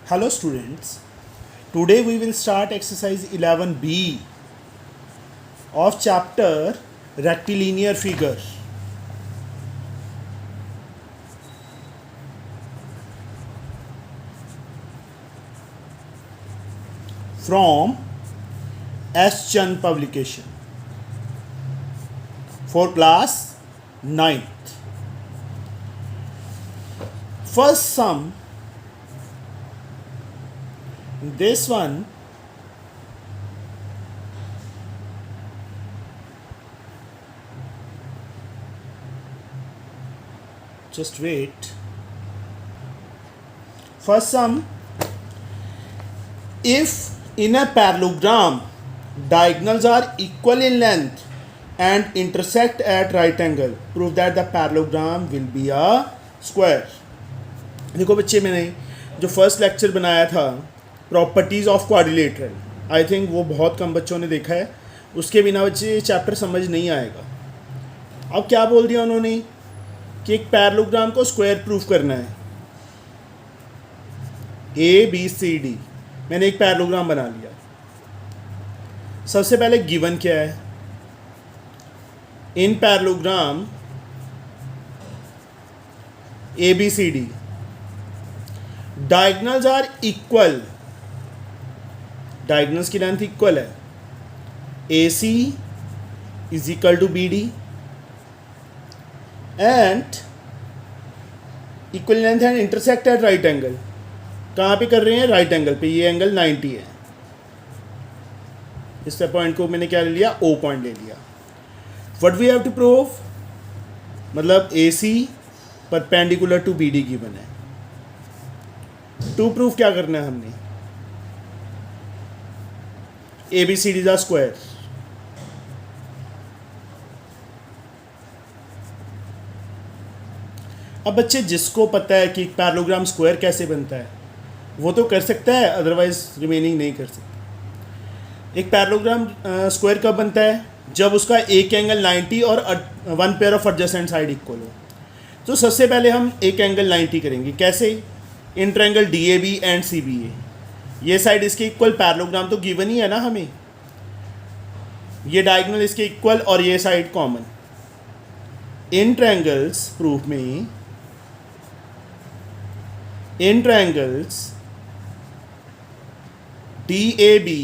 Hello students, today we will start exercise 11b of chapter rectilinear figure. From S. Chand publication for class 9th. First sum, this one just wait. First sum, if in a parallelogram diagonals are equal in length and intersect at right angle, prove that the parallelogram will be a square. देखो बच्चे, मैंने जो first lecture बनाया था properties of quadrilateral, I think वो बहुत कम बच्चों ने देखा है. उसके बिना बच्चे ये चैप्टर समझ नहीं आएगा. अब क्या बोल दिया उन्होंने कि एक पैरेललोग्राम को स्क्वायर प्रूफ करना है. ए बी सी डी, मैंने एक पैरेललोग्राम बना लिया. सबसे पहले गिवन क्या है? In parallelogram A B C D diagonals are equal, diagonals की लेंथ इक्वल है. A C is equal to B D and equal length and intersect at right angle. कहाँ पे कर रहे हैं? राइट एंगल पे. ये एंगल 90 है. इस पॉइंट को मैंने क्या ले लिया? ओ पॉइंट ले लिया. What we have to prove, मतलब A C perpendicular to B D given है. टू प्रूफ क्या करना है हमने? A B C D is a square. अब बच्चे जिसको पता है कि पैरेललोग्राम स्क्वायर कैसे बनता है वो तो कर सकता है, अदरवाइज रिमेनिंग नहीं कर सकता. एक पैरेललोग्राम स्क्वायर कब बनता है? जब उसका एक एंगल 90 और one pair of adjacent side equal हो. तो सबसे पहले हम एक एंगल 90 करेंगे. कैसे? In triangle D A B and C B A. ये साइड इसके इक्वल, पैरेललोग्राम तो गिवन ही है ना हमें. ये डायगोनल इसके इक्वल और ये side common. In triangles proof में, in triangles D A B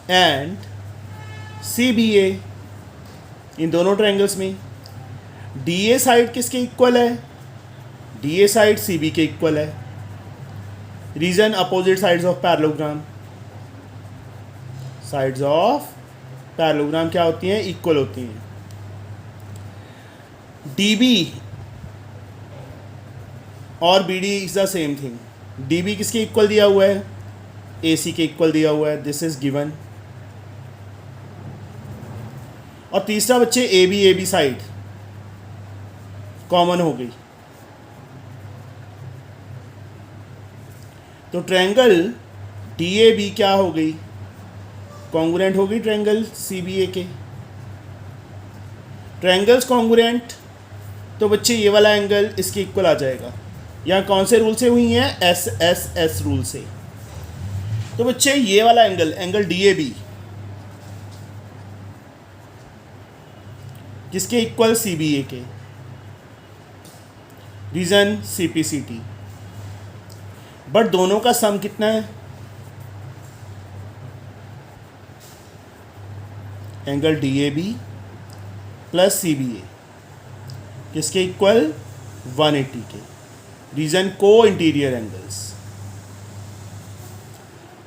and C B A, इन दोनों ट्रायंगल्स में डी ए साइड किसके इक्वल है? D A side C B के इक्वल है. Reason, opposite sides of parallelogram. Sides of parallelogram क्या होती हैं? इक्वल होती हैं. डी बी और B D is the same thing. D B किसके इक्वल दिया हुआ है? ए सी के इक्वल दिया हुआ है. This is given. और तीसरा बच्चे ए बी साइड कॉमन हो गई. तो ट्रायंगल डी ए बी क्या हो गई? कॉन्ग्रुएंट हो गई ट्रायंगल सी बी ए के. ट्रायंगल्स कॉन्ग्रुएंट, तो बच्चे ये वाला एंगल इसके इक्वल आ जाएगा. यहाँ कौन से रूल से हुई हैं? एस एस एस रूल से. तो बच्चे ये वाला angle, angle D A B किसके इक्वल? सी बी ए के. Reason, C P C T. But दोनों का सम कितना है? Angle D A B plus C B A किसके इक्वल? 180 के. Reason, co interior angles.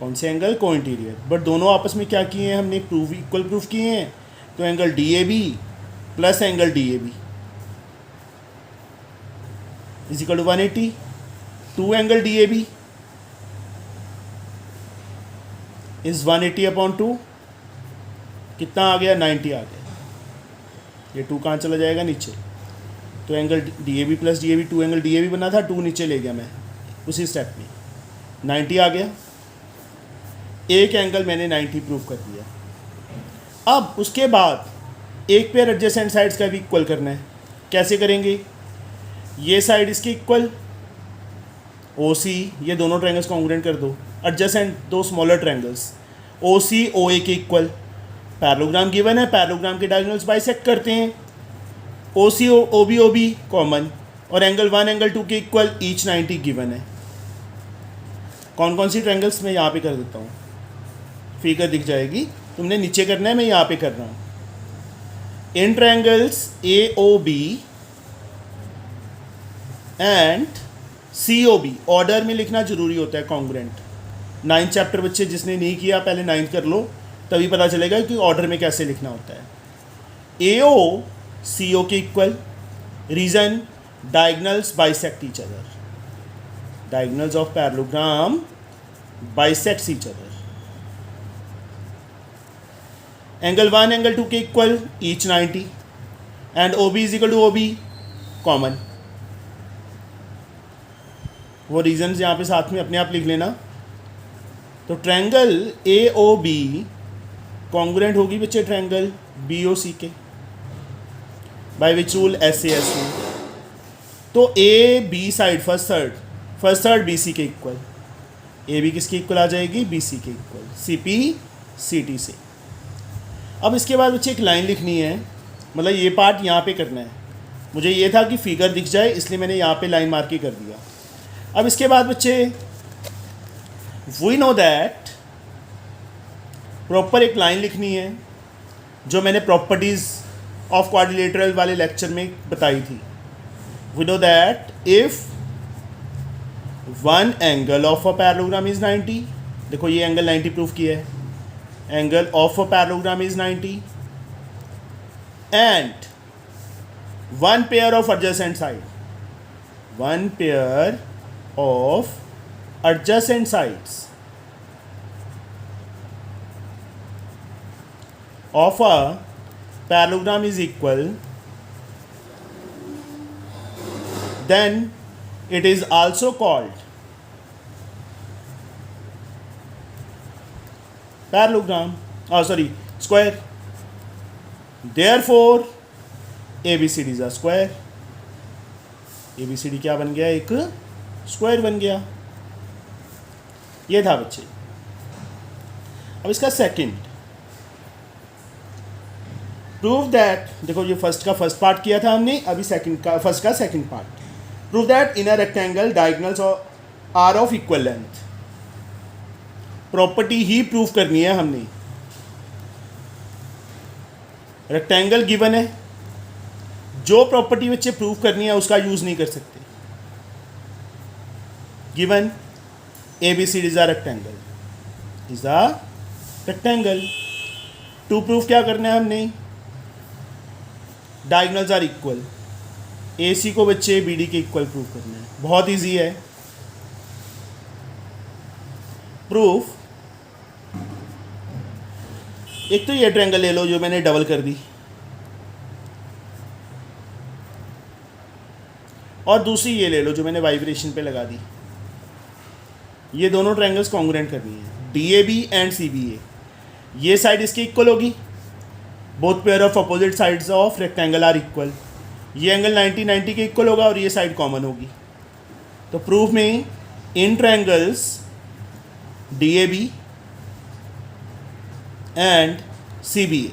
कौन से एंगल? को इंटीरियर. बट दोनों आपस में क्या किए हैं हमने? प्रूफ, इक्वल प्रूफ किए हैं. तो angle D A B plus angle D A B is equal to 180. Two angle D A B is 180 upon 2. कितना आ गया? 90 आ गया. ये 2 कहाँ चला जाएगा? नीचे. तो angle D A B plus D A B, 2 angle D A B बना था, 2 नीचे ले गया मैं उसी स्टेप में. 90 आ गया. एक एंगल मैंने 90 प्रूफ कर दिया. अब उसके बाद एक पेयर एडजेसेंट साइड्स का भी इक्वल करना है. कैसे करेंगे? ये साइड इसकी इक्वल ओ सी, ये दोनों ट्रायंगल्स कॉन्ग्रुएंट कर दो, एडजेसेंट दो स्मॉलर ट्रायंगल्स, ओ सी ओ ए के इक्वल, पैरेललोग्राम गिवन है, पैरेललोग्राम के डायगोनल्स बाइसेक्ट करते हैं, ओ सी ओ बी कॉमन, और एंगल 1 एंगल 2 के इक्वल, ईच 90 गिवन है। कौन कौन सी ट्रायंगल्स मैं यहाँ पे कर देता हूँ, फिगर दिख जाएगी, तुमने नीचे करना है, मैं यहाँ पे कर रहा हूँ। In triangles A O B and C O B, order में लिखना जरूरी होता है कॉन्ग्रुएंट। 9th चैप्टर बच्चे जिसने नहीं किया पहले 9th कर लो, तभी पता चलेगा कि ऑर्डर में कैसे लिखना होता है। ए ओ सी ओ के equal, reason diagonals bisect each other, diagonals of parallelogram bisects each other. Angle 1 angle 2 के equal, each 90, and O B is equal to O B common. वो रीजन्स यहाँ पे साथ में अपने आप लिख लेना। तो triangle A O B congruent होगी बच्चे ट्रायंगल बी ओ सी के, by which rule, S A S rule. तो A B side first third B C के इक्वल, ए बी किसके इक्वल आ जाएगी, बी सी के equal, C P C T से। अब इसके बाद बच्चे एक लाइन लिखनी है, मतलब ये पार्ट यहाँ पे करना है। मुझे ये था कि फिगर दिख जाए इसलिए मैंने यहाँ पे लाइन मार्क ही कर दिया। अब इसके बाद बच्चे वी नो दैट, प्रॉपर एक लाइन लिखनी है जो मैंने प्रॉपर्टीज़ ऑफ क्वाड्रिलेटरल वाले लेक्चर में बताई थी। We know that if one angle of a parallelogram is 90, देखो ये एंगल 90 प्रूफ किया है, angle of a parallelogram is 90 and one pair of adjacent side, one pair of adjacent sides of a parallelogram is equal, then it is also called parallelogram, square. Therefore ABCD is a square. ABCD क्या बन गया, एक square बन गया। ये था बच्चे। अब इसका सेकंड, प्रूव दैट, देखो ये फर्स्ट का फर्स्ट पार्ट किया था हमने, अभी सेकंड का फर्स्ट का second part. Prove that in a rectangle diagonals are of equal length, property ही प्रूव करनी है हमने। रेक्टेंगल गिवन है, जो प्रॉपर्टी बच्चे प्रूव करनी है उसका यूज नहीं कर सकते। given ABCD is a rectangle, is a rectangle. To proof क्या करना है हमने, डायगोनल्स आर इक्वल, AC को बच्चे BD के इक्वल प्रूफ करना है, बहुत इजी है प्रूफ। एक तो ये ट्रायंगल ले लो जो मैंने डबल कर दी, और दूसरी ये ले लो जो मैंने वाइब्रेशन पे लगा दी। ये दोनों ट्रायंगल्स कॉन्ग्रुएंट करनी है, DAB एंड CBA। ये साइड इसके इक्वल होगी, both pair of opposite sides of rectangle are equal. ये एंगल 90 के इक्वल होगा और ये साइड कॉमन होगी। तो प्रूफ में in triangles DAB and CBA,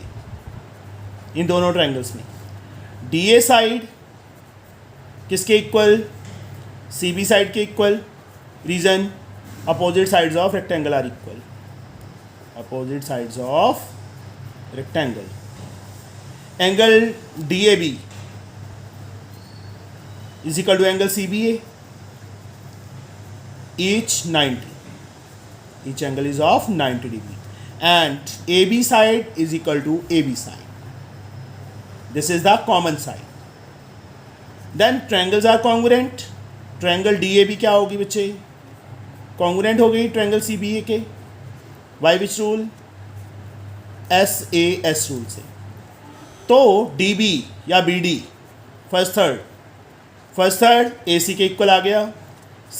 इन दोनों ट्रायंगल्स में DA साइड किसके इक्वल, CB साइड के equal. Reason opposite sides of rectangle are equal, opposite sides of rectangle. Angle DAB is equal to angle CBA, each 90, each angle is of 90 degree, and AB side is equal to AB side. This is the common side. Then triangles are congruent. Triangle DAB क्या होगी बच्चे, congruent हो गई triangle CBA के, by which rule, SAS rule से। तो DB या BD first third AC के इक्वल आ गया,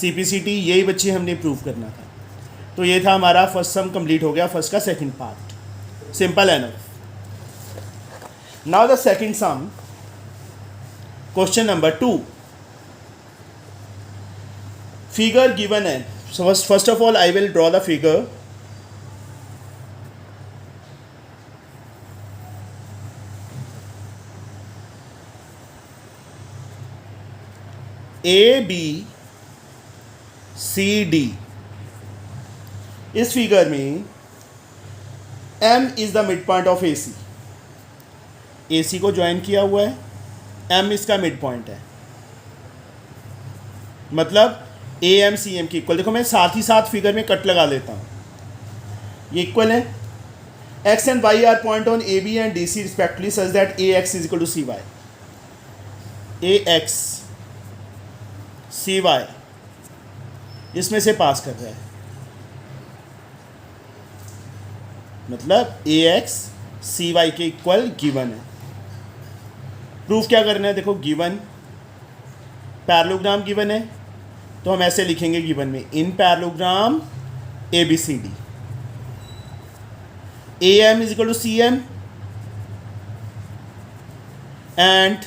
CPCT यही बच्चे हमने प्रूव करना था। तो ये था हमारा फर्स्ट सम कंप्लीट हो गया, फर्स्ट का second part, simple enough. Now the second some, question number 2। Figure given है. So first of all I will draw the figure. A B C D. इस फिगर में M is the mid point of AC. AC को join किया हुआ है, M इसका mid point है, मतलब AM CM की इक्वल. देखो मैं साथ ही साथ फिगर में कट लगा लेता हूँ. ये इक्वल है. X and Y are point on AB and DC respectively such that AX is equal to CY. AX CY इसमें से पास कर रहा है, मतलब AX CY के इक्वल गिवन है. प्रूफ क्या करना है? देखो गिवन पैरेललोग्राम गिवन है तो हम ऐसे लिखेंगे गिवन में in parallelogram ABCD AM is equal to CM and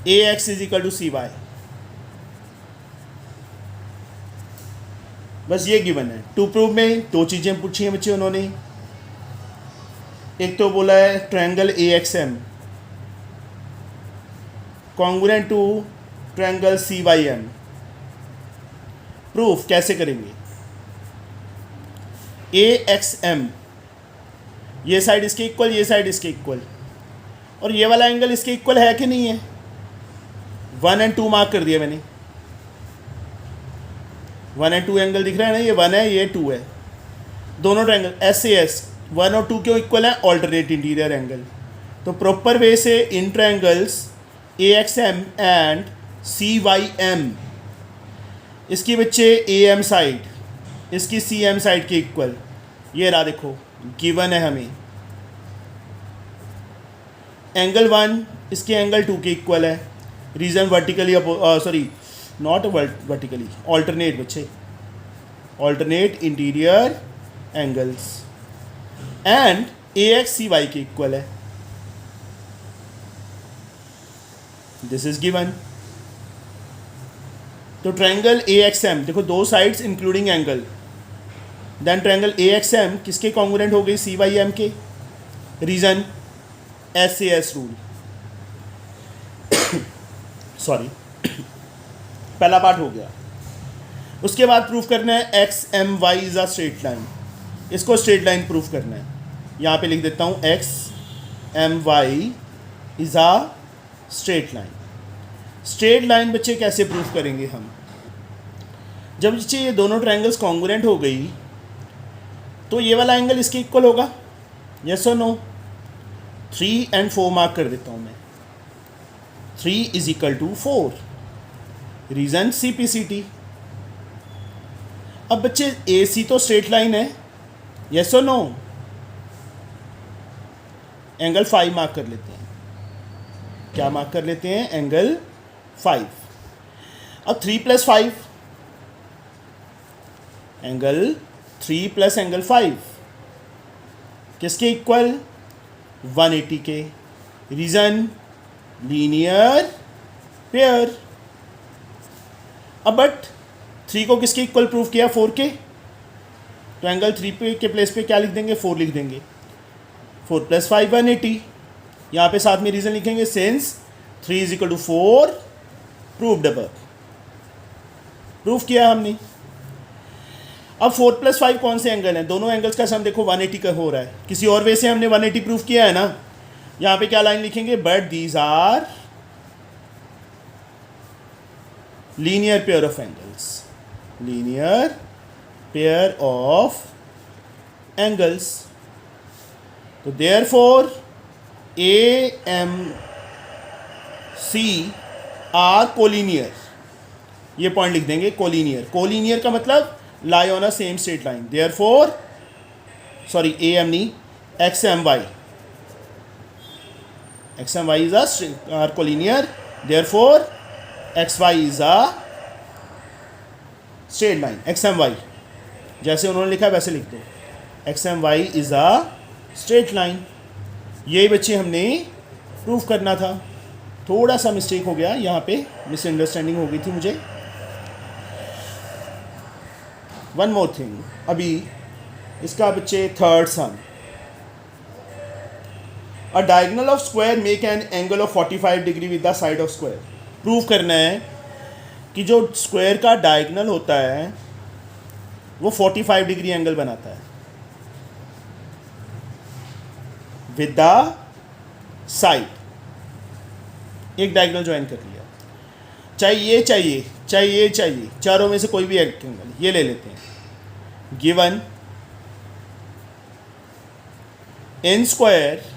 AX is equal to CY. बस ये गिवन है. टू प्रूव में दो चीज़ें पूछी हैं बच्चे उन्होंने. एक तो बोला है triangle AXM congruent to triangle CYM. Proof कैसे करेंगे? AXM ये साइड इसके इक्वल, ये साइड इसके इक्वल, और ये वाला एंगल इसके इक्वल है कि नहीं है? 1 और 2 मार्क कर दिया मैंने. 1 और 2 एंगल दिख रहा है ना, ये 1 है ये 2 है. दोनों ट्रायंगल SAS 1 और 2 क्यों इक्वल है? Alternate interior angle. तो प्रॉपर वे से इन ट्रायंगल्स AXM एंड CYM इसकी बच्चे AM साइड इसकी CM साइड के इक्वल. ये रहा देखो गिवन है हमें. एंगल 1 इसके एंगल 2 के इक्वल है. Reason vertically sorry not vertically alternate बच्चे, alternate interior angles and AX CY के इक्वल है. This is given. तो ट्रायंगल AXM देखो दो sides including angle. Then triangle AXM किसके कॉन्ग्रुएंट हो गई? CYM के. Reason SAS rule. सॉरी पहला पार्ट हो गया. उसके बाद प्रूफ करना है XMY is a straight line. इसको स्ट्रेट लाइन प्रूफ करना है. यहाँ पे लिख देता हूँ XMY is a straight line. Straight line बच्चे कैसे प्रूफ करेंगे हम? जब बच्चे ये दोनों ट्रायंगल्स कॉन्ग्रुएंट हो गई तो ये वाला एंगल इसके इक्वल होगा. यस और नो? 3 और 4 मार्क कर देता हूँ मैं. 3 is equal to 4. Reason CPCT. अब बच्चे AC तो स्ट्रेट लाइन है. यस और नो? एंगल 5 मार्क कर लेते हैं. क्या मार्क कर लेते हैं? एंगल 5. अब 3 + 5 एंगल 3 + एंगल 5 किसके इक्वल? 180 के. Reason linear pair. अब बट 3 को किसके इक्वल प्रूफ किया? 4 के. तो एंगल 3 पे के प्लेस पे क्या लिख देंगे? 4 लिख देंगे. 4 + 5 180. यहाँ पे साथ में रीजन लिखेंगे since 3 is equal to 4 proved above. Proof किया हमने. अब 4 + 5 कौन से एंगल हैं? दोनों एंगल्स का सम देखो 180 का हो रहा है. किसी और वे से हमने 180 प्रूफ किया है ना. यहाँ पे क्या लाइन लिखेंगे? But these are linear pair of angles. Linear pair of angles. तो देयरफॉर AMC आर कोलिनियर. ये पॉइंट लिख देंगे कोलिनियर. कोलिनियर का मतलब lie on a same straight line. Therefore sorry AM नहीं XMY. XMY is are collinear. Therefore XY is a straight line. XMY जैसे उन्होंने लिखा है वैसे लिख दो. XMY is a straight line. यही बच्चे हमने प्रूफ करना था. थोड़ा सा मिस्टेक हो गया यहाँ पे, मिसअंडरस्टैंडिंग हो गई थी मुझे. वन मोर थिंग, अभी इसका बच्चे third some, a diagonal of square make an angle of 45 degree with the side of square. Prove करना है कि जो स्क्वायर का डायगोनल होता है वो 45 डिग्री एंगल बनाता है विद द साइड। एक डायगोनल ज्वाइन कर लिया, चाहिए चाहिए चाहिए चाहिए चारों में से कोई भी एक एंगल, ये ले लेते हैं। Given an square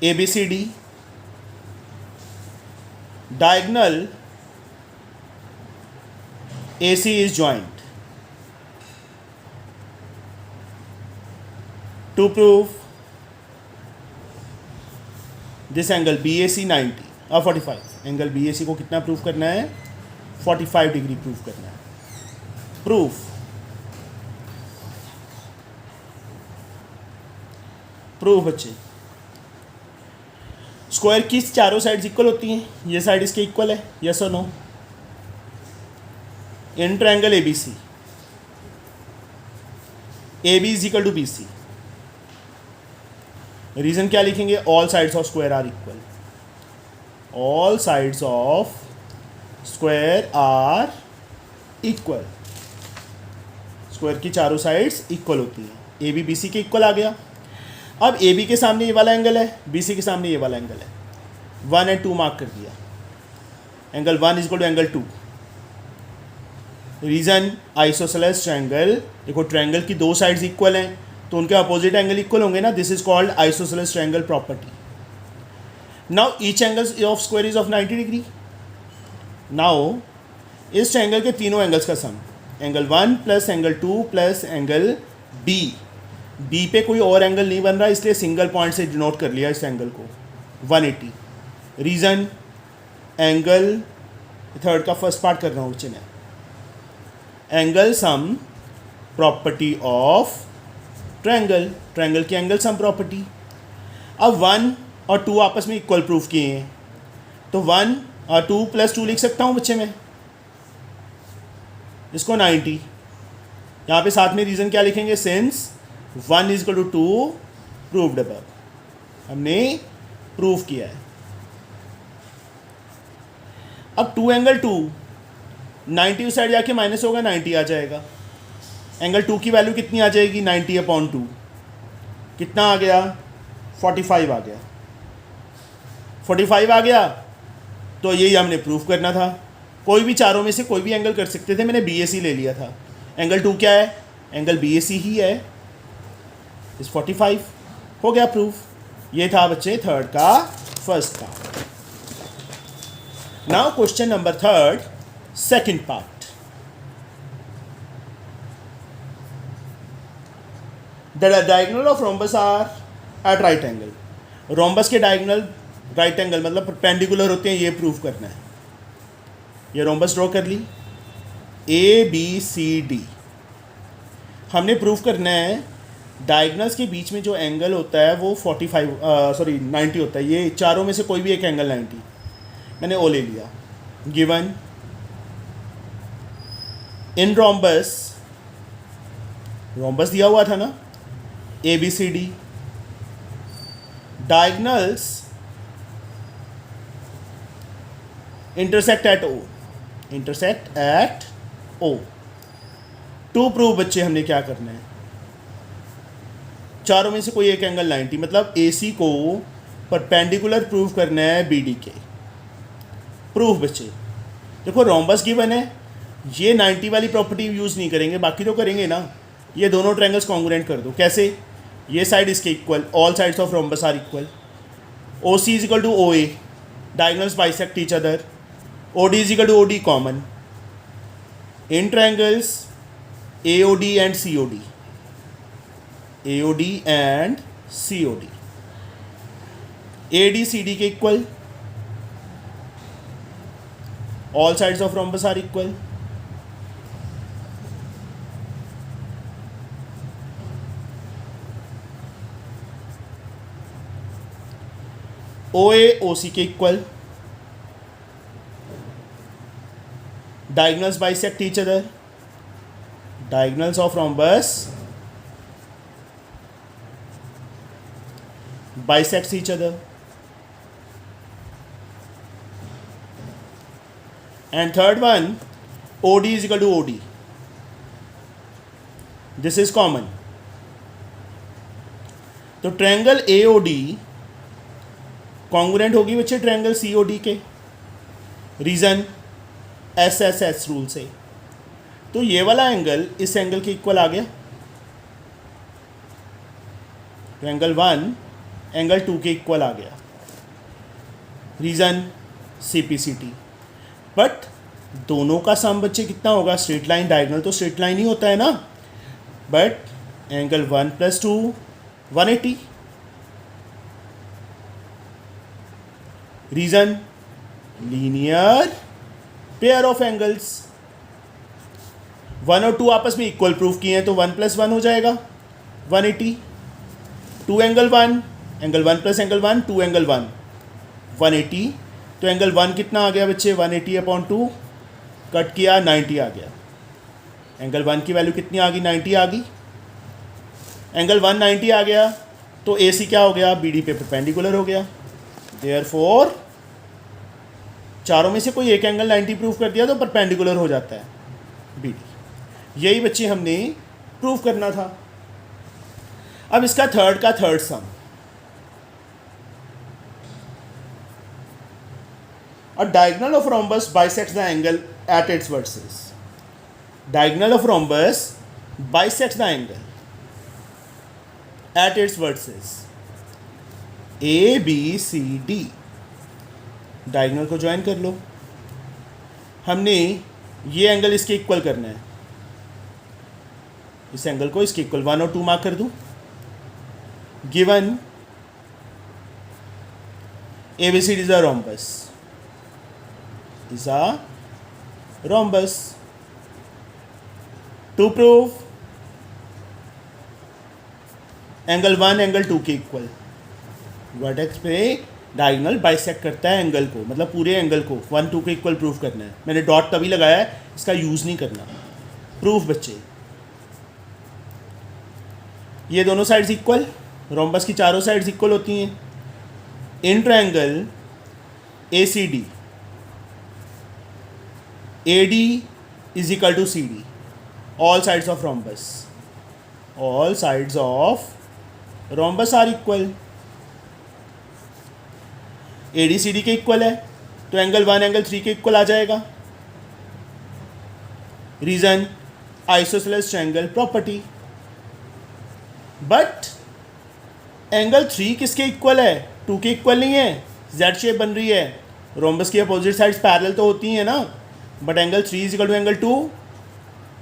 ABCD, diagonal AC is joined. To prove this angle BAC 90 और 45, एंगल BAC को कितना प्रूफ करना है? 45 डिग्री प्रूफ करना है। प्रूफ, प्रूफ बच्चे, स्क्वायर की चारों साइड्स इक्वल होती हैं, ये साइड इसके इक्वल है, यस और no? In triangle ABC, AB is equal to BC, reason क्या लिखेंगे? All sides of square are equal, all sides of square are equal, square की चारों साइड्स इक्वल होती हैं। AB BC के इक्वल आ गया। अब AB के सामने ये वाला एंगल है, BC के सामने ये वाला एंगल है, 1 और 2 मार्क कर दिया, angle 1 is equal to angle 2। Reason isosceles triangle, देखो ट्रायंगल की दो साइड्स इक्वल हैं तो उनके अपोजिट एंगल इक्वल होंगे ना, this is called isosceles triangle property. Now each angle of square is of 90 degree. Now इस ट्रायंगल के तीनों एंगल्स का sum, angle 1 plus angle 2 plus angle B पे कोई और एंगल नहीं बन रहा, इसलिए सिंगल पॉइंट से डिनोट कर लिया इस एंगल को, 180। रीज़न एंगल, थर्ड का फर्स्ट पार्ट कर रहा हूँ बच्चे ने, angle sum property of triangle, triangle की एंगल सम प्रॉपर्टी। अब 1 और 2 आपस में इक्वल प्रूफ किए हैं तो 1 और 2 प्लस 2 लिख सकता हूँ बच्चे में, इसको 90। यहाँ पे साथ में रीज़न क्या लिखेंगे? Since 1 is equal to 2 proved above, हमने प्रूव किया है। अब 2 एंगल 2, 90 उस साइड जाके माइनस होगा, 90 आ जाएगा। एंगल 2 की वैल्यू कितनी आ जाएगी? 90/2, कितना आ गया? 45 आ गया। 45 आ गया तो यही हमने प्रूफ करना था। कोई भी चारों में से कोई भी एंगल कर सकते थे, मैंने BAC ले लिया था। एंगल 2 क्या है? एंगल BAC ही है, इस 45 हो गया प्रूफ। ये था बच्चे थर्ड का first part. Now question number third, second part. The diagonal of rhombus are at right angle. Rhombus के डायगोनल राइट एंगल मतलब परपेंडिकुलर होते हैं, ये प्रूफ करना है। ये रोम्बस ड्रॉ कर ली, ABCD। हमने प्रूफ करना है डायगोनल्स के बीच में जो एंगल होता है वो 90 होता है। ये चारों में से कोई भी एक एंगल 90, मैंने ओ ले लिया। गिवन इन रोम्बस, रोम्बस दिया हुआ था ना, ABCD, diagonals intersect at O, intersect at O। To prove बच्चे हमने क्या करना है? चारों में से कोई एक एंगल 90, मतलब AC को परपेंडिकुलर प्रूव करना है BD के। प्रूफ बच्चे, देखो रोम्बस गिवन है, ये 90 वाली प्रॉपर्टी यूज़ नहीं करेंगे, बाकी तो करेंगे ना। ये दोनों ट्रायंगल्स कॉन्ग्रुएंट कर दो। कैसे? ये साइड इसके equal, all sides of rhombus are equal, OC is equal to OA, diagonals bisect each other, OD is equal to OD common, in triangles AOD and COD, AOD and COD, AD CD के equal, all sides of rhombus are equal, OA OC के equal, diagonals bisect each other, diagonals of rhombus bisects each other, and third one, OD is equal to OD. This is common. तो triangle AOD congruent होगी बच्चे triangle COD के, reason SSS rule से। तो ये वाला angle इस angle के इक्वल आ गया, तो एंगल 1 एंगल 2 के इक्वल आ गया, रीजन CPCT। बट दोनों का सम बच्चे कितना होगा, स्ट्रेट लाइन, डायगोनल तो स्ट्रेट लाइन ही होता है ना, but angle 1 + 2 180, reason linear pair of angles. 1 और 2 आपस में इक्वल प्रूफ किए हैं तो 1 + 1 हो जाएगा 180, 2 एंगल 1, एंगल 1 + एंगल 1 2 एंगल 1 180, तो एंगल 1 कितना आ गया बच्चे 180/2, कट किया 90 आ गया। एंगल 1 की वैल्यू कितनी आ गई, 90 आ गई। एंगल 190 आ गया तो AC क्या हो गया, BD पे परपेंडिकुलर हो गया। देयरफॉर चारों में से कोई एक एंगल 90 प्रूफ कर दिया तो परपेंडिकुलर हो जाता है BD। यही बच्चे हमने प्रूफ करना था। अब इसका third some, a diagonal of rhombus bisects the angle at its vertices. Diagonal of rhombus bisects the angle at its vertices A B C D। Diagonal को ज्वाइन कर लो, हमने ये एंगल इसके इक्वल करना है, इस एंगल को इसके इक्वल 1 और 2 मार्क कर दूं। Given ABCD is a rhombus, is a rhombus। To prove angle 1 angle 2 के इक्वल, वर्टेक्स पे डायगोनल बाइसेक्ट करता है एंगल को, मतलब पूरे एंगल को 1 2 के इक्वल प्रूफ करना है। मैंने डॉट तभी लगाया है, इसका यूज़ नहीं करना। प्रूफ बच्चे, ये दोनों साइड्स इक्वल, रोम्बस की चारों साइड्स इक्वल होती हैं। In triangle ACD AD is equal to CD, all sides of rhombus, all sides of rhombus are equal। AD CD के इक्वल है तो एंगल 1 एंगल 3 के इक्वल आ जाएगा, reason isosceles triangle property. But angle 3 किसके equal है, 2 के equal नहीं है, जेड शेप बन रही है, रोम्बस की अपोजिट साइड्स पैरेलल तो होती हैं ना, but angle 3 is equal to angle 2,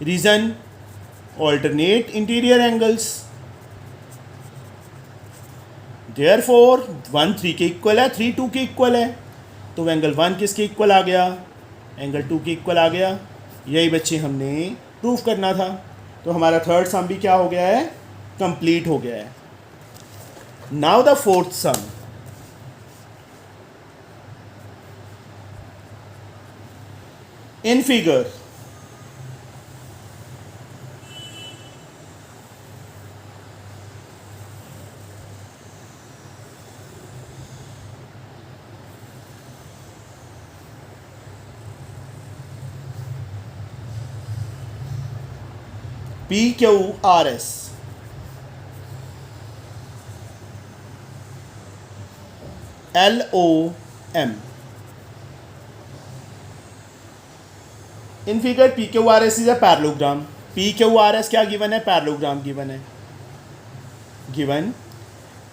reason alternate interior angles. Therefore 1 3 के इक्वल है, 3 2 के इक्वल है, तो एंगल 1 किसके इक्वल आ गया, एंगल 2 के इक्वल आ गया। यही बच्चे हमने प्रूफ करना था। तो हमारा थर्ड सम भी क्या हो गया है, कंप्लीट हो गया है। Now the fourth some, in figure PQRS LOM। In figure PQRS is a parallelogram. PQRS क्या गिवन है, पैरेललोग्राम गिवन है, given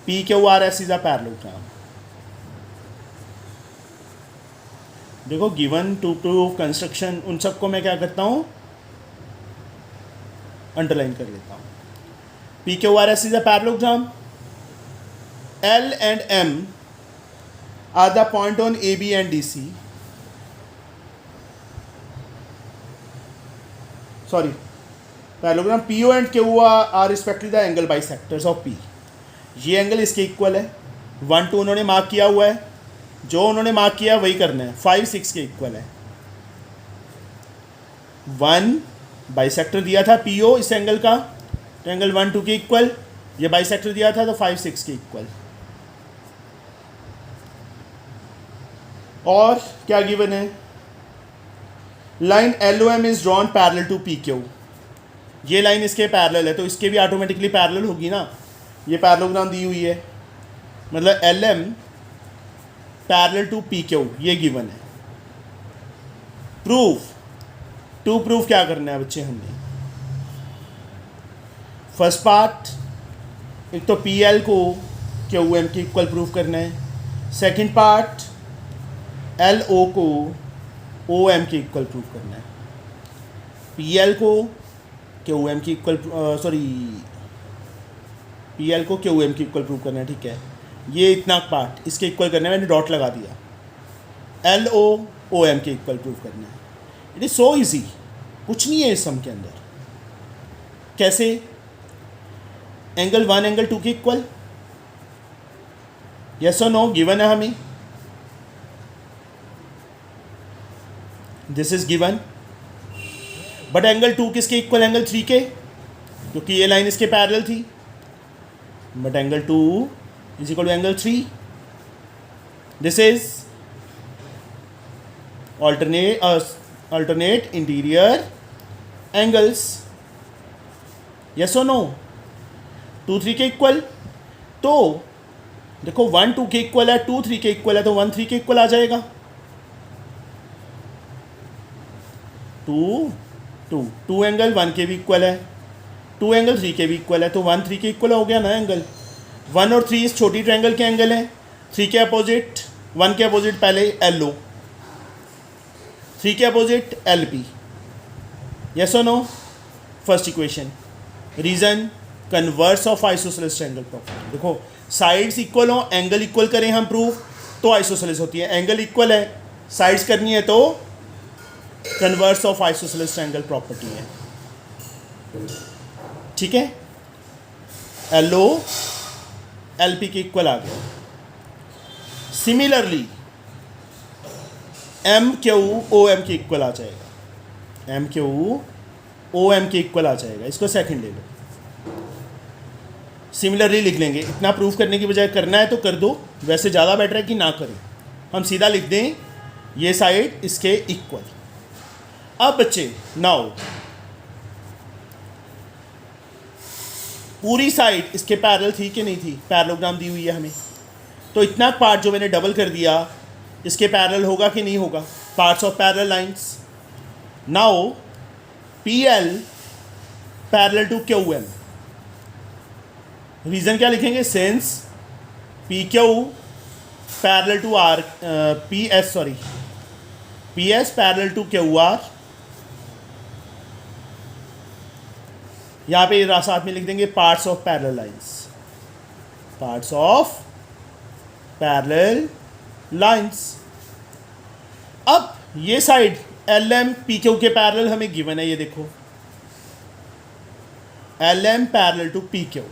PQRS is a parallelogram. देखो गिवन टू प्रूफ कंस्ट्रक्शन, उन सबको मैं क्या करता हूँ, अंडरलाइन कर लेता हूँ। PQRS is a parallelogram, L and M are the point on AB and DC, sorry, parallelogram PO and QO are respectively the angle bisectors of P। ये एंगल इसके इक्वल है, 1 2 उन्होंने मार्क किया हुआ है, जो उन्होंने मार्क किया वही करना है। 5 6 के इक्वल है, 1 बाइसेक्टर दिया था पी ओ इस एंगल का, तो एंगल 1 2 के इक्वल, ये बाइसेक्टर दिया था तो 5 6 के इक्वल। और क्या गिवन है, line L O M is drawn parallel to P Q, ये लाइन इसके पैरेलल है तो इसके भी ऑटोमेटिकली पैरेलल होगी ना, ये पैरेललोग्राम दी हुई है, मतलब L M parallel to P Q, ये गिवन है। प्रूफ, टू प्रूफ क्या करना है बच्चे हमने, फर्स्ट पार्ट एक तो पी एल को क्यू एम के इक्वल प्रूफ करना है, सेकंड पार्ट एल ओ को ओ एम के इक्वल प्रूफ करना है। पी एल को क्यू एम की इक्वल, सॉरी पी एल को क्यू एम की इक्वल प्रूफ करना है, ठीक है। ये इतना पार्ट इसके इक्वल करना है, मैंने डॉट लगा दिया। एल ओ ओ एम के इक्वल प्रूफ करना है। इट इज़ सो इजी, कुछ नहीं है इस सम के अंदर। कैसे, एंगल 1 एंगल 2 के इक्वल, यस और नो गिवन है हमें, this is given. But angle 2 किसके इक्वल, एंगल 3 के, क्योंकि ये लाइन इसके पैरेलल थी। But angle 2 is equal to angle 3, this is alternate interior angles, yes और नो। 2 3 के इक्वल, तो देखो 1 2 के इक्वल है, 2 3 के इक्वल है, तो 1 3 के इक्वल आ जाएगा। 2 एंगल 1 के भी इक्वल है, 2 एंगल 3 के भी इक्वल है, तो 1 3 के इक्वल हो गया ना एंगल। 1 और 3 इस छोटी ट्रायंगल के एंगल हैं, 3 के अपोजिट, 1 के अपोजिट पहले एल ओ, 3 के अपोजिट एल पी, यस और no. First equation, reason converse of isosceles triangle property. देखो साइड्स इक्वल हो, एंगल इक्वल करें हम प्रूफ तो आइसोसेलेस होती है, एंगल इक्वल है साइड्स करनी है तो converse of isosceles triangle property है, ठीक है। एल ओ एल पी के इक्वल आ गया। Similarly M Q O M के इक्वल आ जाएगा, एम क्यू ओ एम के इक्वल आ जाएगा। इसको सेकंड ले लो, सिमिलरली लिख लेंगे। इतना प्रूफ करने की बजाय करना है तो कर दो, वैसे ज़्यादा बेटर है कि ना करें, हम सीधा लिख दें ये साइड इसके इक्वल। अब बच्चे नाउ पूरी साइड इसके पैरेलल थी कि नहीं थी, पैरेललोग्राम दी हुई है हमें, तो इतना पार्ट जो मैंने डबल कर दिया इसके पैरेलल होगा कि नहीं होगा, parts of parallel lines. Now P L parallel to Q M, reason क्या लिखेंगे, since P Q parallel to R, P S sorry P S parallel to Q R, यहाँ पे साथ में लिख देंगे parts of parallel lines, parts of parallel lines. अब ये side L M P Q के पैरेलल हमें गिवन है, ये देखो L M parallel to P Q,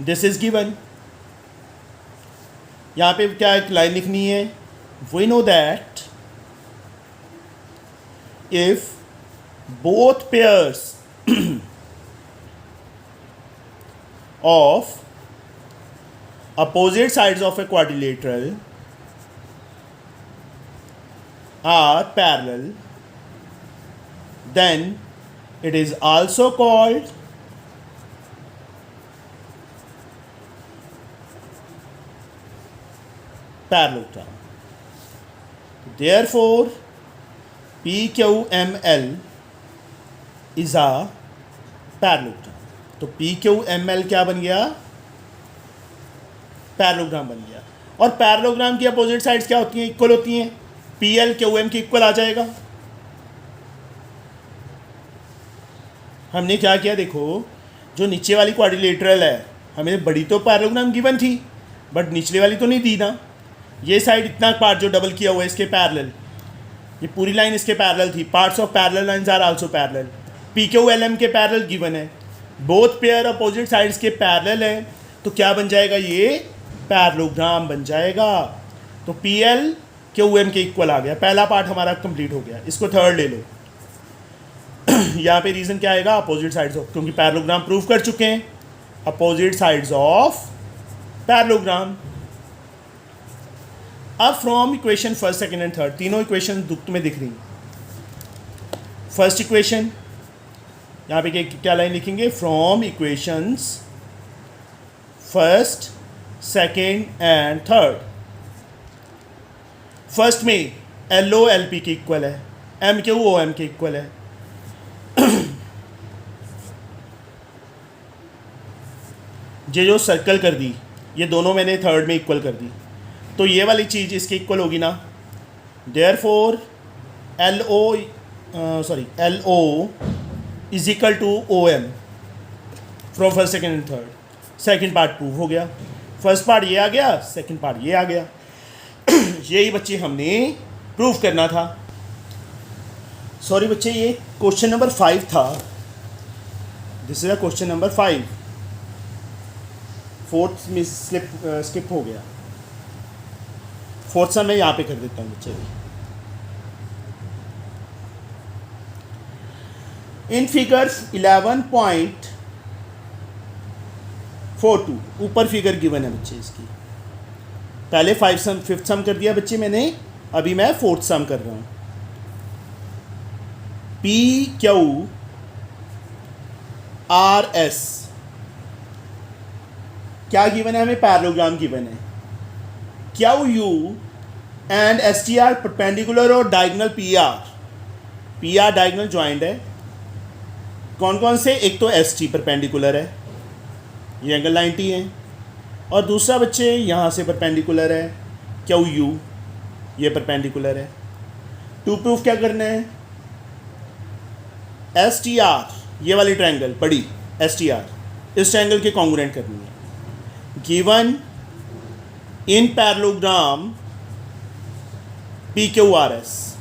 this is given. यहाँ पे क्या एक लाइन लिखनी है, we know that if both pairs of opposite sides of a quadrilateral are parallel, then it is also called parallelogram. Therefore PQML is a parallelogram. तो P Q M L क्या बन गया, पैरेललोग्राम बन गया। और parallelogram की opposite sides क्या होती हैं, इक्वल होती हैं, पी एल क्यू एम की इक्वल आ जाएगा। हमने क्या किया, देखो जो नीचे वाली क्वाड्रिलेटरल है हमें बड़ी तो पैरेललोग्राम गिवन थी बट निचले वाली तो नहीं दी ना। ये साइड इतना पार्ट जो डबल किया हुआ है इसके पैरेलल, ये पूरी लाइन इसके पैरेलल थी, parts of parallel lines are also parallel. P Q L M के पैरेलल गिवन है, बोथ पेयर अपोजिट साइड्स के पैरेलल हैं, तो क्या बन जाएगा, ये पैरेललोग्राम बन जाएगा। तो पी एल क्यू एम के इक्वल आ गया, पहला पार्ट हमारा कंप्लीट हो गया। इसको थर्ड ले लो यहाँ पे रीज़न क्या आएगा, अपोजिट साइड्स ऑफ, क्योंकि पैरेललोग्राम प्रूव कर चुके हैं, अपोजिट साइड्स ऑफ पैरेललोग्राम। अब from equation first second and third, तीनों इक्वेशन तुम्हें दिख रही हैं। फर्स्ट इक्वेशन यहाँ पे क्या लाइन लिखेंगे, from equations first second and third. First में एल ओ एल पी के इक्वल है, एम क्यू ओ एम के इक्वल है। ये जो सर्कल कर दी, ये दोनों मैंने थर्ड में इक्वल कर दी, तो ये वाली चीज़ इसके इक्वल होगी ना। Therefore L O is equal to O M from first second and third. Second part prove हो गया, फर्स्ट पार्ट ये आ गया, सेकेंड पार्ट ये आ गया। यही बच्चे हमने प्रूव करना था। सॉरी बच्चे, ये क्वेश्चन नंबर 5 था, this is a question number 5, fourth में स्किप हो गया। फोर्थ सा मैं यहाँ पे कर देता हूँ बच्चे। इन फिगर 11.42 ऊपर फिगर गिवन है बच्चे इसकी। पहले फिफ्थ सम कर दिया बच्चे मैंने, अभी मैं फोर्थ सम कर रहा हूँ। पी क्यू आर एस क्या गिवन है हमें, पैरेललोग्राम गिवन है। Q U and S T R perpendicular और diagonal P R diagonal joint है। कौन कौन से, एक तो एस टी परपेंडिकुलर है, ये एंगल 90 है, और दूसरा बच्चे यहाँ से परपेंडिकुलर है क्यू यू, ये परपेंडिकुलर है। टू प्रूफ क्या करना है, एस टी आर ये वाली ट्रायंगल पड़ी एस टी आर, इस ट्रायंगल के कॉन्ग्रुएंट करनी है। Given in parallelogram P Q R S,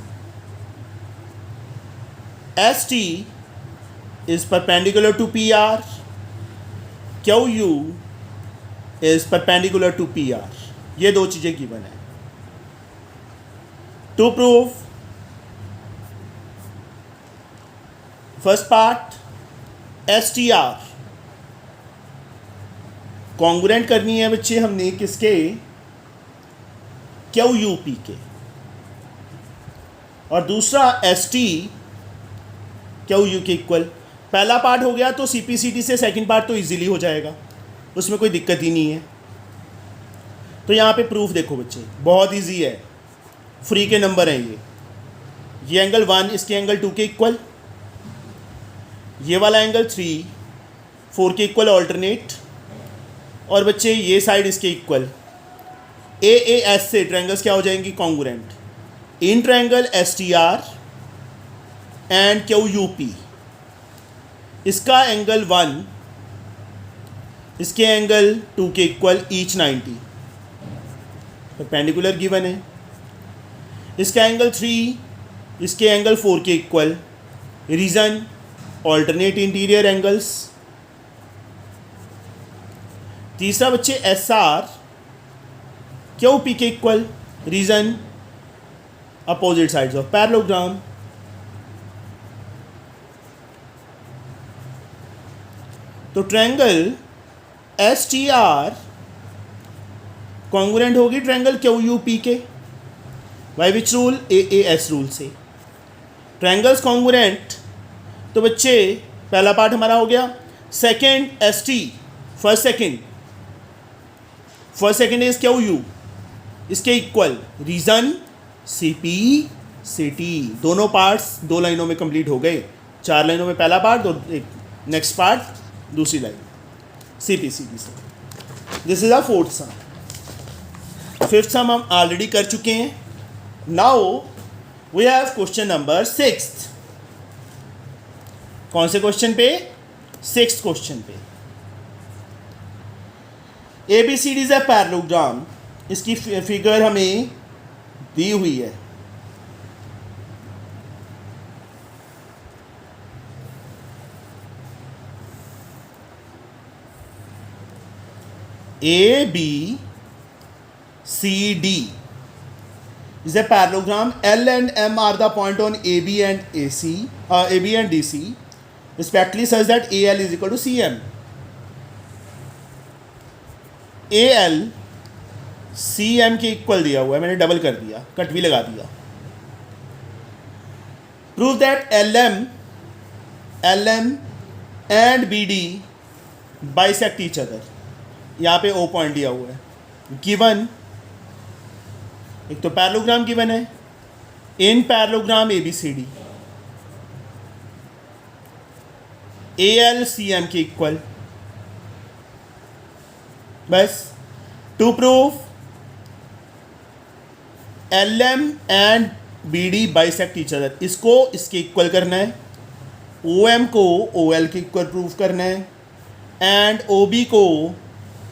S T is perpendicular to P R, Q U is perpendicular to P R, ये दो चीज़ें गिवन है। To prove, first part S T R congruent करनी है बच्चे हमने किसके, क्यू यू पी के, और दूसरा एस टी क्यू यू के इक्वल। पहला पार्ट हो गया तो सीपीसीटी से सेकंड पार्ट तो इजीली हो जाएगा, उसमें कोई दिक्कत ही नहीं है। तो यहाँ पे प्रूफ देखो बच्चे, बहुत इजी है, फ्री के नंबर हैं ये एंगल 1 इसके एंगल 2 के इक्वल, ये वाला एंगल 3 4 के इक्वल ऑल्टरनेट, और बच्चे ये साइड इसके इक्वल। ए एस से ट्रायंगल्स क्या हो जाएंगी, congruent. In triangle S T are and Q U P, इसका एंगल 1 इसके एंगल 2 के इक्वल, ईच 90, परपेंडिकुलर गिवन है। इसका एंगल 3 इसके एंगल 4 के equal, reason alternate interior angles. तीसरा बच्चे एस आर क्यू पी के equal, reason opposite sides of parallelogram. तो triangle S T R congruent होगी ट्रायंगल क्यू यू पी के, by which rule, A S rule से। Triangles congruent, तो बच्चे पहला पार्ट हमारा हो गया। Second S T, first second is Q U, इसके equal, reason C P C T, दोनों पार्ट्स 2 लाइनों में कंप्लीट हो गए। 4 लाइनों में पहला पार्ट, नेक्स्ट पार्ट दूसरी line, C P C T से। This is a fourth sum. Fifth sum हम ऑलरेडी कर चुके हैं। Now we have question number 6। कौन से क्वेश्चन पे, 6th क्वेश्चन पे। ABCD इज अ पैरेललोग्राम, इसकी फिगर हमें दी हुई है। ABCD is a parallelogram. L and M are the point on AB and AB and DC, respectively, such that AL is equal to CM. AL CM के equal दिया हुआ है, मैंने डबल कर दिया, कट भी लगा दिया. Prove that LM and BD bisect each other. यहाँ पे O पॉइंट दिया हुआ है. गिवन, एक तो पैरेललोग्राम गिवन है, in parallelogram ABCD AL CM के इक्वल. बस. To prove LM and BD bisect each other, इसको इसके इक्वल करना है, OM को OL के इक्वल प्रूव करना है, एंड OB को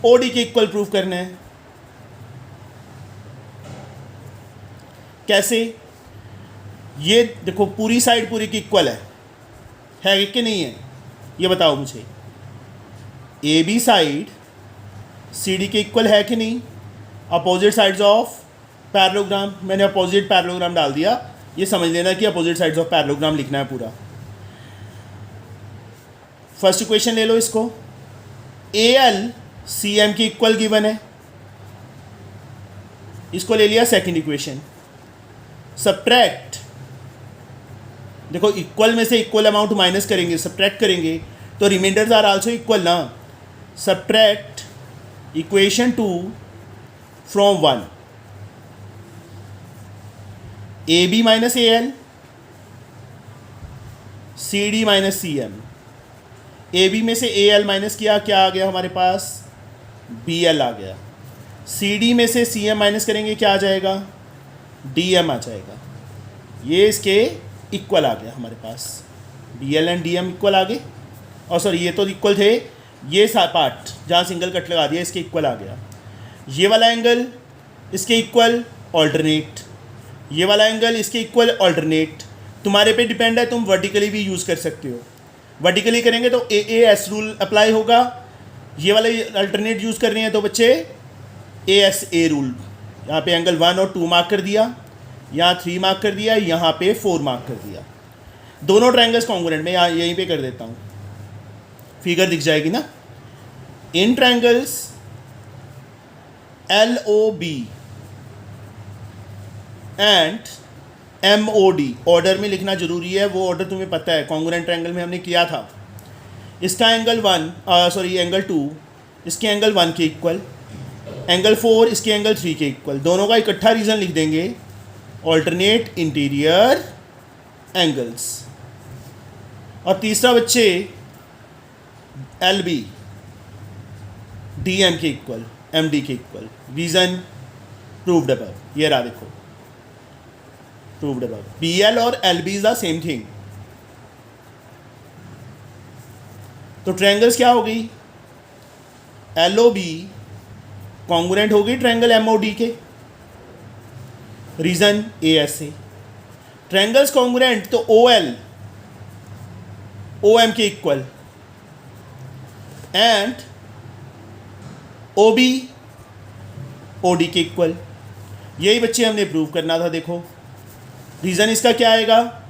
OD के इक्वल प्रूव करना है. कैसे? ये देखो पूरी साइड पूरी की इक्वल है कि नहीं है, ये बताओ मुझे. AB साइड CD के इक्वल है कि नहीं? अपोजिट साइड्स ऑफ पैरेललोग्राम, मैंने अपोजिट पैरेललोग्राम डाल दिया, ये समझ लेना कि अपोजिट साइड्स ऑफ पैरेललोग्राम लिखना है पूरा. फर्स्ट इक्वेशन ले लो इसको. AL CM के इक्वल गिवन है, इसको ले लिया सेकंड इक्वेशन. सब्ट्रैक्ट, देखो इक्वल में से इक्वल अमाउंट माइनस करेंगे, सब्ट्रैक्ट करेंगे तो रिमाइंडर्स आर आल्सो इक्वल ना. Subtract equation 2 from 1. AB minus AL, CD minus CM. AB में से AL माइनस किया, क्या आ गया हमारे पास? BL आ गया. CD में से CM माइनस करेंगे, क्या आ जाएगा? DM आ जाएगा. ये इसके इक्वल आ गया हमारे पास. BL एंड DM इक्वल आ गए. और सॉरी, ये तो इक्वल थे, ये पार्ट जहाँ सिंगल कट लगा दिया इसके इक्वल आ गया. ये वाला एंगल इसके इक्वल ऑल्टरनेट, ये वाला एंगल इसके इक्वल ऑल्टरनेट. तुम्हारे पे डिपेंड है, तुम वर्टिकली भी यूज़ कर सकते हो. वर्टिकली करेंगे तो AAS रूल अप्लाई होगा. ये वाले अल्टरनेट यूज़ कर रहे हैं तो बच्चे ASA रूल. यहाँ पे एंगल 1 और 2 मार्क कर दिया, यहाँ 3 मार्क कर दिया, यहाँ पे 4 मार्क कर दिया. दोनों ट्रायंगल्स कॉन्ग्रुएंट में, यहाँ यहीं पे कर देता हूँ, फिगर दिख जाएगी ना. In triangles LOB and MOD order में लिखना जरूरी है, वो ऑर्डर तुम्हें पता है, कॉन्ग्रुएंट ट्रायंगल में हमने किया था. इसका एंगल 1 एंगल 2 इसके एंगल 1 के इक्वल, एंगल 4 इसके एंगल 3 के इक्वल. दोनों का इकट्ठा रीजन लिख देंगे, ऑल्टरनेट इंटीरियर एंगल्स. और तीसरा बच्चे LB DM के इक्वल, MD के इक्वल. रीजन प्रूव्ड अबव, ये रहा देखो, प्रूव्ड अबव. BL और LB is the same thing. तो ट्रायंगल्स क्या हो गई? LOB कॉन्ग्रुएंट हो गई ट्रायंगल MOD के. Reason ASA. ट्रायंगल्स कॉन्ग्रुएंट तो OL OM के इक्वल एंड OB OD के इक्वल. यही बच्चे हमने प्रूव करना था. देखो रीजन इसका क्या आएगा?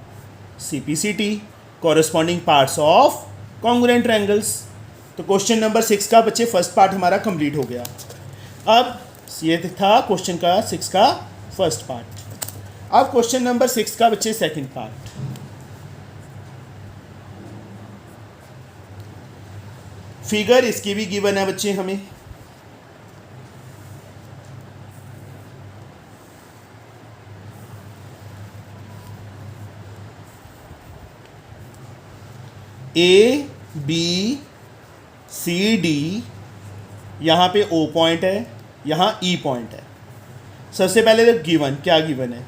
CPCT, corresponding parts of congruent triangles. तो क्वेश्चन नंबर 6 का बच्चे फर्स्ट पार्ट हमारा कंप्लीट हो गया. अब ये था क्वेश्चन का 6 का फर्स्ट पार्ट. अब क्वेश्चन नंबर 6 का बच्चे सेकंड पार्ट. फिगर इसकी भी गिवन है बच्चे हमें. ABCD, यहाँ पे O पॉइंट है, यहाँ E पॉइंट है. सबसे पहले तो गिवन, क्या गिवन है?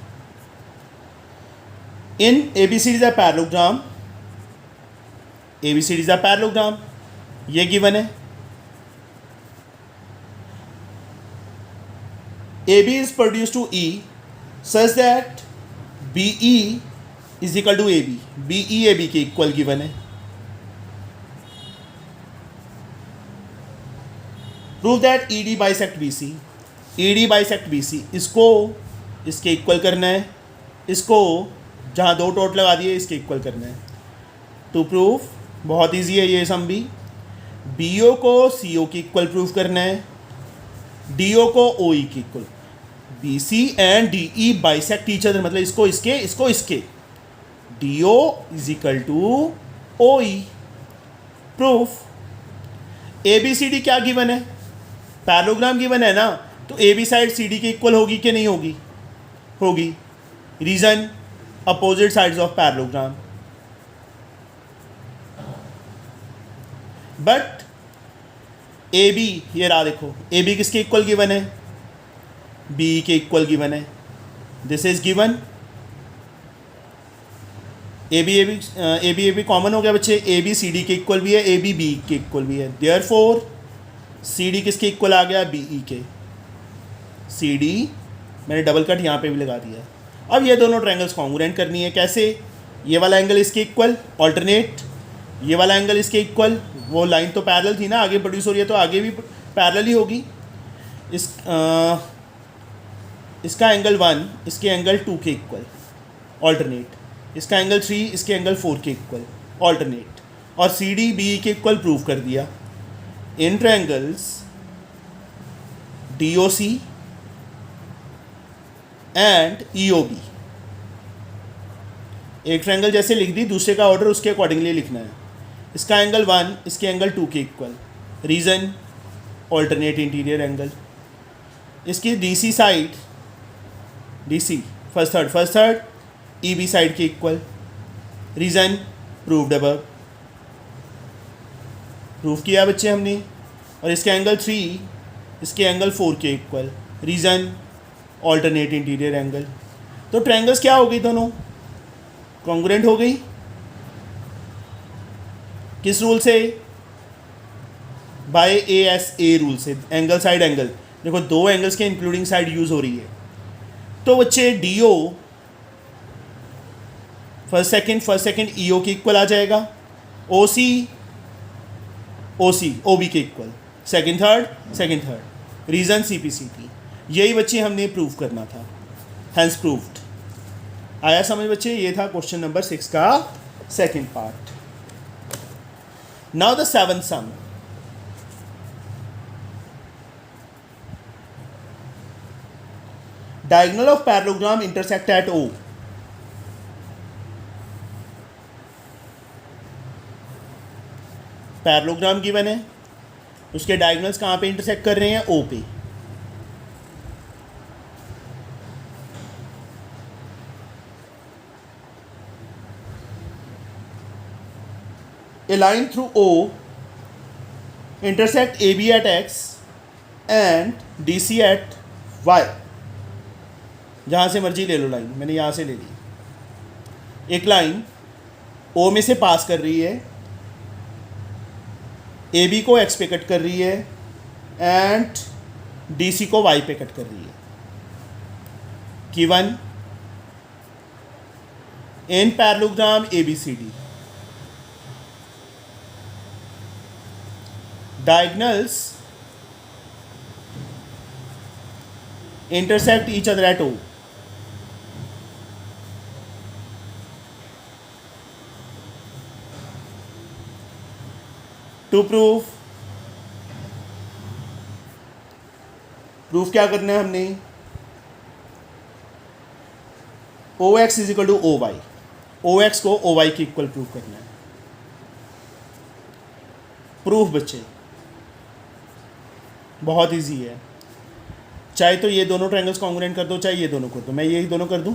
इन ABCD is a parallelogram, ABCD is a parallelogram, ये गिवन है. AB is produced to E such that BE is equal to AB. BE AB के इक्वल गिवन है. Prove that ED bisect BC. ED bisect BC, इसको इसके equal करना है, इसको जहाँ दो डॉट लगा दिए इसके इक्वल करना है। टू प्रूफ बहुत इजी है ये सम भी। बी ओ को सी ओ की इक्वल प्रूफ करना है, डी ओ को ओ ई की equal. B C and D E bisect each other, मतलब इसको इसके D O is equal to O E. Proof A B C D क्या गिवन है, पैरेललोग्राम गिवन है ना, तो A B side C D के इक्वल होगी कि नहीं होगी, होगी। Reason opposite sides of parallelogram. But A B, ये रहा देखो, ए बी किसके इक्वल गिवन है, बी के इक्वल गिवन है। This is given. A B common हो गया बच्चे, ए बी सी डी के इक्वल भी है, ए बी बी के इक्वल भी है। देयरफॉर सी डी किसके इक्वल आ गया, बी ई के। सी डी मैंने डबल कट यहाँ पे भी लगा दिया। अब ये दोनों ट्रायंगल्स कॉन्ग्रुएंट करनी है। कैसे, ये वाला एंगल इसके इक्वल ऑल्टरनेट, ये वाला एंगल इसके इक्वल। वो लाइन तो पैरेलल थी ना, आगे प्रोड्यूस हो रही है तो आगे भी पैरेलल ही होगी। इसका एंगल 1 इसके एंगल 2 के इक्वल ऑल्टरनेट, इसका एंगल 3 इसके एंगल 4 के इक्वल ऑल्टरनेट, और सी डी बी के इक्वल प्रूव कर दिया। In triangles D O C and E O B, एक ट्रायंगल जैसे लिख दी, दूसरे का ऑर्डर उसके अकॉर्डिंगली लिखना है। इसका एंगल 1 इसके एंगल 2 के equal. Reason alternate interior angle. इसकी D C side, D C first third E B side के equal. Reason proved above, prove किया बच्चे हमने। और इसके एंगल 3 इसके एंगल 4 के equal. Reason alternate interior angle. तो ट्रायंगल्स क्या हो गई, दोनों कॉन्ग्रुएंट हो गई। किस रूल से, by A S A rule से, एंगल साइड एंगल। देखो दो एंगल्स के इंक्लूडिंग साइड यूज हो रही है। तो बच्चे D O first second E O के इक्वल आ जाएगा, ओ सी ओ बी के equal, second third. Reason C P C P. यही बच्चे हमने प्रूव करना था, हैंस प्रूव्ड। आया समझ बच्चे, ये था क्वेश्चन नंबर 6 का second part. Now the seventh sum. Diagonal of parallelogram intersect at O. Parallelogram given है, उसके डायगोनल्स कहाँ पे इंटरसेक्ट कर रहे हैं, ओ पे। A line through O intersect AB at X and DC at Y। जहाँ से मर्जी ले लो लाइन, मैंने यहाँ से ले ली। एक लाइन O में से पास कर रही है, AB को X पे कट कर रही है एंड DC को Y पे कट कर रही है। Given in parallelogram ABCD, diagonals intersect each other at O। To prove क्या करना है हमने, O X is equal to O Y, O X को ओ वाई के इक्वल प्रूव करना है। प्रूफ बच्चे बहुत इजी है, चाहे तो ये दोनों ट्रायंगल्स कॉन्ग्रुएंट कर दो, चाहे ये दोनों कर दो। मैं यही दोनों कर दूं।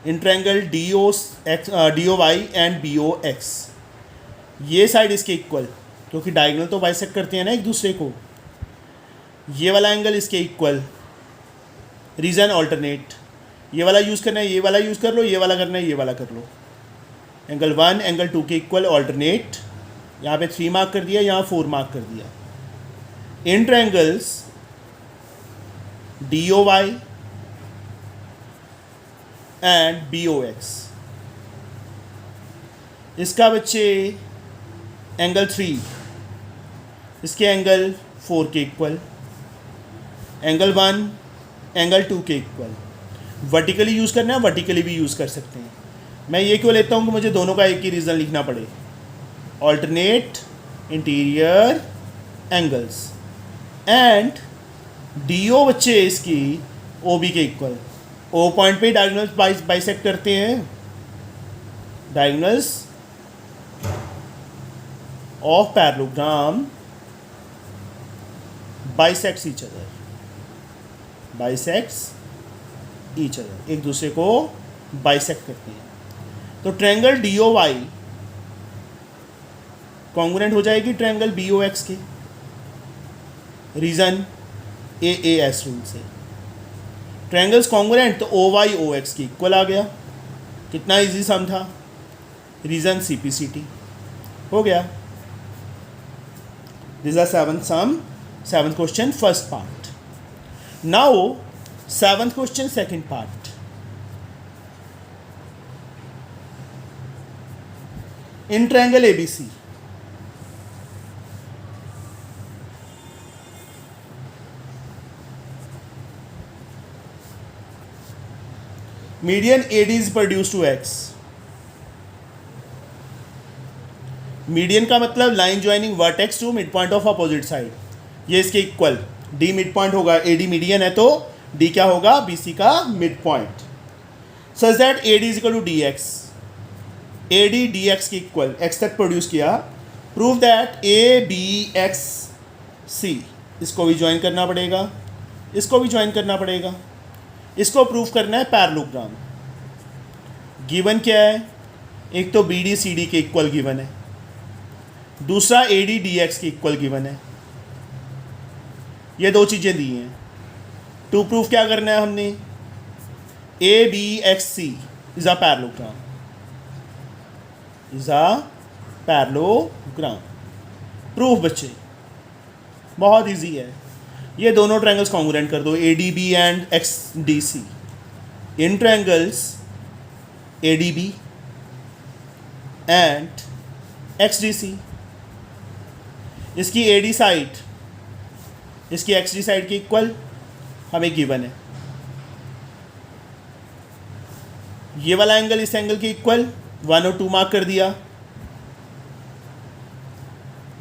In triangle D O Y and B O X, ये साइड इसके इक्वल, क्योंकि डायगोनल तो बाइसेक्ट करते हैं ना एक दूसरे को। ये वाला एंगल इसके इक्वल। रीजन ऑल्टरनेट, ये वाला यूज़ करना है, ये वाला यूज़ कर लो, ये वाला करना है, ये वाला कर लो। एंगल 1 एंगल 2 के इक्वल ऑल्टरनेट। यहाँ पे 3 मार्क कर दिया, यहाँ 4 मार्क कर दिया। In triangles D O Y and B O X, इसका बच्चे एंगल 3 इसके एंगल 4 के इक्वल। एंगल 1 एंगल 2 के इक्वल। वर्टिकली यूज़ करना है, वर्टिकली भी यूज़ कर सकते हैं। मैं ये क्यों लेता हूँ कि मुझे दोनों का एक ही रीज़न लिखना पड़े। Alternate interior angles and D O बच्चे इसकी ओ बी के इक्वल। ओ पॉइंट पे डायगोनल्स बाइसेक्ट करते हैं, diagonals of parallelogram bisects each other, bisects each other, एक दूसरे को बाइसेक्ट करते हैं। तो triangle D O Y congruent हो जाएगी ट्रायंगल बी ओ एक्स के, रीजन ए एस रूल से। ट्रायंगल्स कॉन्ग्रुएंट तो ओ वाई ओ एक्स की इक्वल आ गया। कितना इजी सम था, reason C P C T हो गया। This are seventh sum, seventh question first part. Now seventh question second part. In triangle ABC median AD is produced to X। Median का मतलब line joining vertex to mid point of opposite side, ये इसके equal. D mid point होगा, AD median है तो D क्या होगा, BC का mid point. Such that AD is equal to DX, AD DX के इक्वल, X तक प्रोड्यूस किया। प्रूव दैट ABXC, इसको भी ज्वाइन करना पड़ेगा, इसको भी ज्वाइन करना पड़ेगा। इसको प्रूव करना है पैरेललोग्राम। गिवन क्या है, एक तो BD CD के इक्वल गिवन है, दूसरा AD DX के इक्वल गिवन है। ये दो चीज़ें दी हैं। टू प्रूफ क्या करना है हमने, ABXC is a parallelogram, is a parallelogram. Proof बच्चे बहुत इजी है, ये दोनों ट्रायंगल्स कॉन्ग्रुएंट कर दो, ADB and XDC। In triangles ADB and XDC, इसकी AD साइड इसकी XD साइड की इक्वल हमें गिवन है। ये वाला एंगल इस एंगल के इक्वल, 1 और 2 मार्क कर दिया।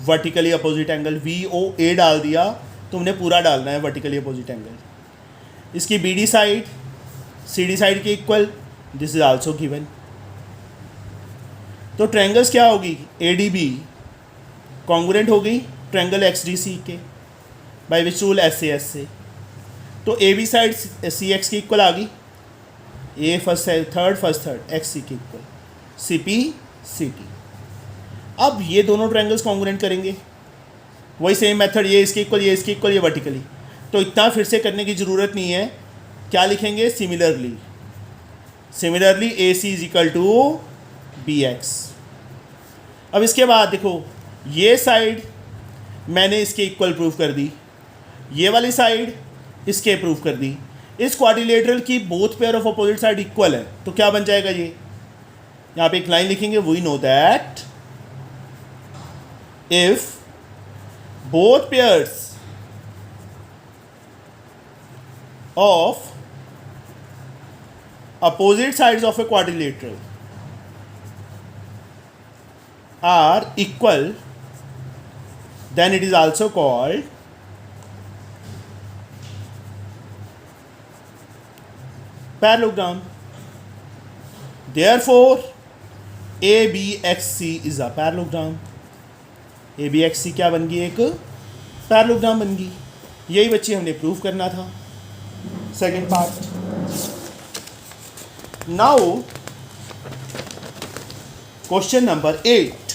वर्टिकली अपोजिट एंगल VOA डाल दिया, तुमने पूरा डालना है वर्टिकली अपोजिट एंगल। इसकी BD साइड CD साइड के equal, this is also given. तो ट्रायंगल्स क्या होगी, ADB कॉन्ग्रुएंट होगी ट्रायंगल XDC के, बाय विच रूल SAS से। तो AB साइड CX की इक्वल आ गई, A first third first third XC की इक्वल, CP CT। अब ये दोनों ट्रायंगल्स कॉन्ग्रुएंट करेंगे, वही सेम मेथड, ये इसके इक्वल, ये इसके इक्वल, ये वर्टिकली। तो इतना फिर से करने की ज़रूरत नहीं है। क्या लिखेंगे, similarly, similarly AC is equal to BX। अब इसके बाद देखो, ये साइड मैंने इसके इक्वल प्रूफ कर दी, ये वाली साइड इसके प्रूफ कर दी। इस क्वाड्रिलेटरल की both pair of opposite side equal है, तो क्या बन जाएगा ये, यहाँ पे एक लाइन लिखेंगे, we know that if both pairs of opposite sides of a quadrilateral are equal, then it is also called parallelogram. Therefore ABXC is a parallelogram। ABXC क्या बन गई, एक पैरेललोग्राम बन गई। यही बच्चे हमने प्रूव करना था, second part. Now question number 8।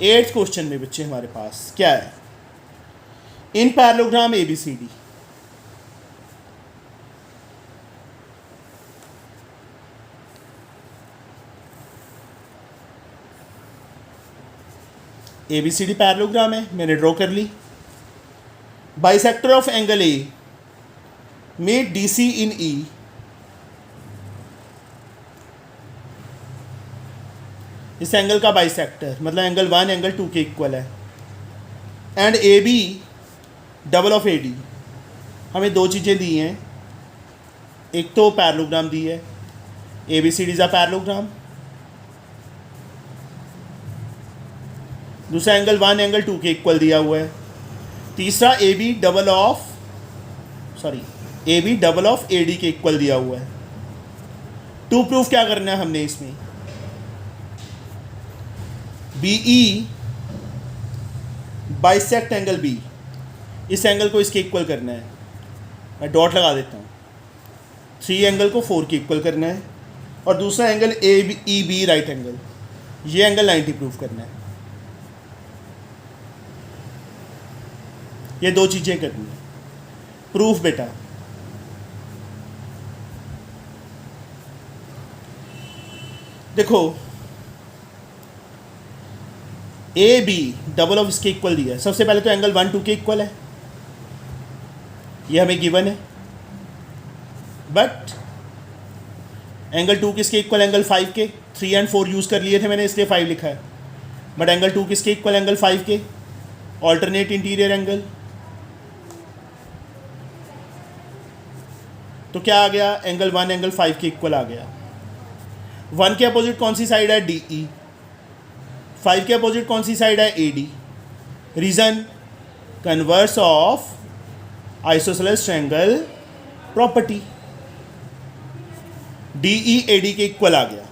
8th question में बच्चे हमारे पास क्या है, in parallelogram ABCD ABCD parallelogram है, मैंने ड्रॉ कर ली। Bisector of angle A made DC in E इस एंगल का बाइसेक्टर, मतलब एंगल 1 एंगल 2 के इक्वल है। And AB double of AD हमें दो चीज़ें दी हैं, एक तो पैरेललोग्राम दी है, ABCD इज अ पैरेललोग्राम, दूसरा एंगल 1 एंगल 2 के इक्वल दिया हुआ है, तीसरा AB डबल ऑफ AD के इक्वल दिया हुआ है। टू प्रूफ क्या करना है हमने इसमें, BE बाइसेक्ट एंगल B, इस एंगल को इसके इक्वल करना है, मैं डॉट लगा देता हूँ। 3 एंगल को 4 के इक्वल करना है, और दूसरा एंगल AEB राइट एंगल, ये एंगल 90 प्रूफ करना है। ये दो चीज़ें करनी है। प्रूफ बेटा, देखो AB डबल ऑफ इसके इक्वल दिया है। सबसे पहले तो एंगल 1 2 के इक्वल है, ये हमें गिवन है, बट एंगल 2 किसके इक्वल, एंगल 5 के। 3 एंड 4 यूज़ कर लिए थे मैंने, इसलिए 5 लिखा है, बट एंगल 2 किसके इक्वल, एंगल 5 के, ऑल्टरनेट इंटीरियर एंगल। तो क्या आ गया, एंगल 1 एंगल 5 के इक्वल आ गया। 1 के अपोजिट कौन सी साइड है, DE। 5 के अपोजिट कौन सी साइड है, AD। Reason, converse of isosceles triangle property. DE AD के इक्वल आ गया।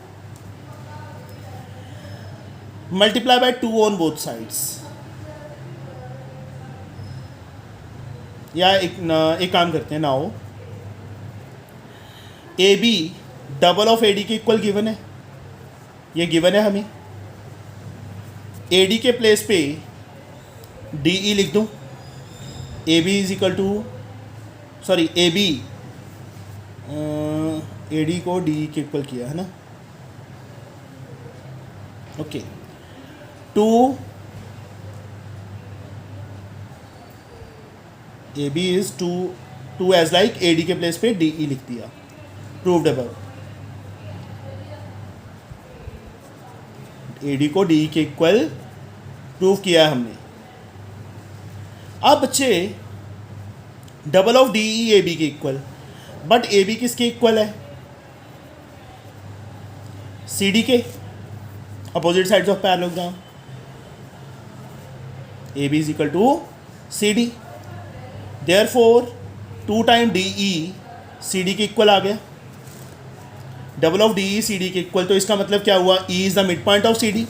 Multiply by 2 on both sides, या एक काम करते हैं, now AB double of AD के इक्वल गिवन है, ये गिवन है हमें। AD के प्लेस पे DE लिख दूं, AB is equal to AB AD को DE के इक्वल किया है ना, okay. 2 AB is 2 as like AD के प्लेस पे DE लिख दिया, प्रूव्ड अबव। AD को DE के इक्वल प्रूव किया हमने। अब बच्चे डबल ऑफ DE AB के इक्वल, बट AB किसके इक्वल है, CD के, opposite sides of parallelogram. AB is equal to CD, therefore 2 time DE CD के इक्वल आ गया। डबल ऑफ DE CD के इक्वल, तो इसका मतलब क्या हुआ, E is the mid point of CD,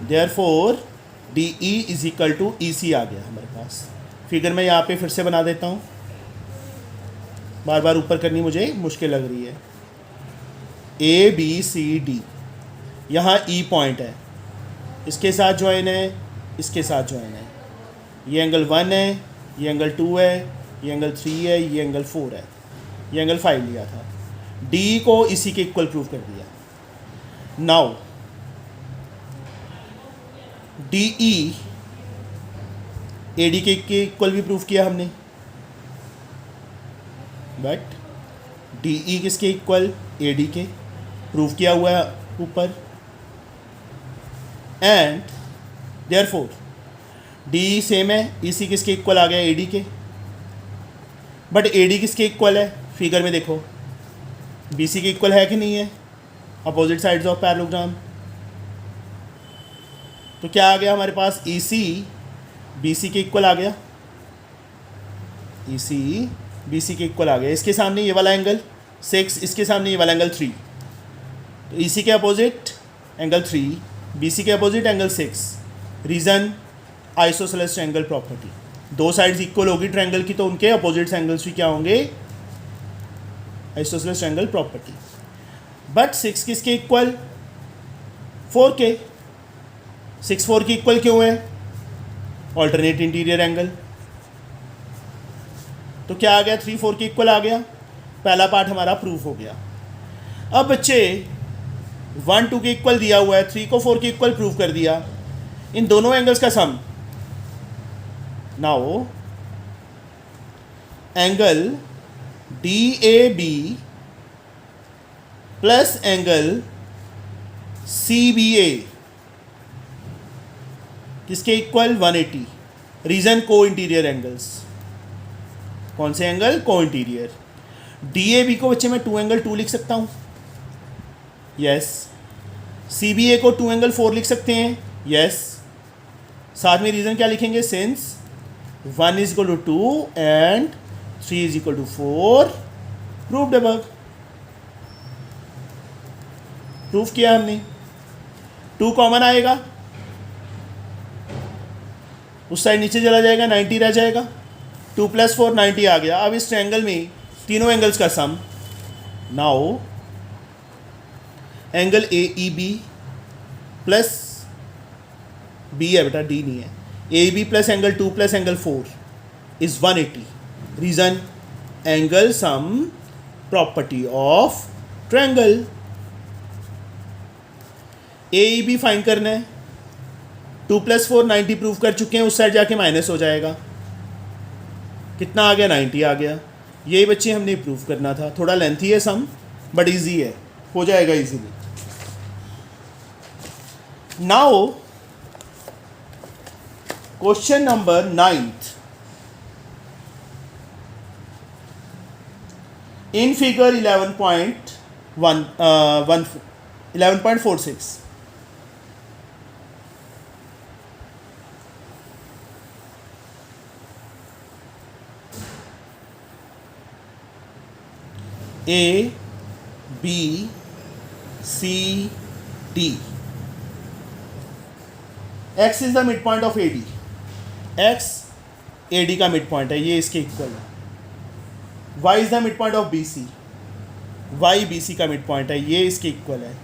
therefore DE is equal to EC आ गया हमारे पास। फिगर मैं यहाँ पे फिर से बना देता हूँ, बार बार ऊपर करनी मुझे मुश्किल लग रही है। ABCD, यहाँ E पॉइंट है, इसके साथ ज्वाइन है, इसके साथ ज्वाइन है। ये एंगल 1 है, ये एंगल 2 है, ये एंगल 3 है, ये एंगल 4 है, ये एंगल 5 लिया था। DE को इसी के इक्वल प्रूव कर दिया। नाउ DE AD के इक्वल भी प्रूव किया हमने, बट DE किसके इक्वल, AD के, प्रूव किया हुआ है ऊपर। एंड देयरफॉर DE सेम है, EC किसके इक्वल आ गया, AD के, बट AD किसके इक्वल है, फिगर में देखो BC के इक्वल है कि नहीं है, अपोजिट साइड्स ऑफ पैरेललोग्राम। तो क्या आ गया हमारे पास, EC BC के इक्वल आ गया, EC BC के इक्वल आ गया। इसके सामने ये वाला एंगल 6, इसके सामने ये वाला एंगल 3, तो EC के अपोजिट एंगल 3, BC के opposite angle 6। Reason, isosceles triangle property. दो साइड्स इक्वल होगी ट्रायंगल की, तो उनके अपोजिट एंगल्स भी क्या होंगे, आइसोसेलेस ट्रायंगल प्रॉपर्टी। बट 6 किसके इक्वल, 4 के। 6 4 के इक्वल क्यों है, ऑल्टरनेट इंटीरियर एंगल। तो क्या आ गया, 3 4 के इक्वल आ गया। पहला पार्ट हमारा प्रूफ हो गया। अब बच्चे 1 2 के इक्वल दिया हुआ है, 3 को 4 के इक्वल प्रूव कर दिया। इन दोनों एंगल्स का sum, now angle DAB plus angle CBA किसके equal, 180। Reason, co interior angles. कौन से एंगल? को इंटीरियर। डी ए बी को बच्चे मैं 2 एंगल 2 लिख सकता हूँ, यस। सी बी ए को 2 एंगल 4 लिख सकते हैं, यस। साथ में रीज़न क्या लिखेंगे? Since 1 is equal to 2 and 3 is equal to 4, proved above. Proof किया हमने। 2 कॉमन आएगा, उस साइड नीचे चला जाएगा, 90 रह जाएगा। 2 + 4 90 आ गया। अब इस ट्रायंगल में तीनों एंगल्स का sum, now angle A E B plus B है बेटा, डी नहीं है, A B plus angle 2 plus angle 4 is 180। Reason? Angle sum property of triangle. A E B find करना है। 2 + 4 90 प्रूव कर चुके हैं, उस साइड जाके माइनस हो जाएगा। कितना आ गया? 90 आ गया। यही बच्चे हमने प्रूव करना था। थोड़ा लेंथी है सम, बट इजी है, हो जाएगा easily. Now question number 9th। In figure 11.46 A, B, C, D. X is the midpoint of AD. X AD का midpoint है, ये इसके इक्वल है. Y is the midpoint of BC. Y BC का midpoint है, ये इसके इक्वल है.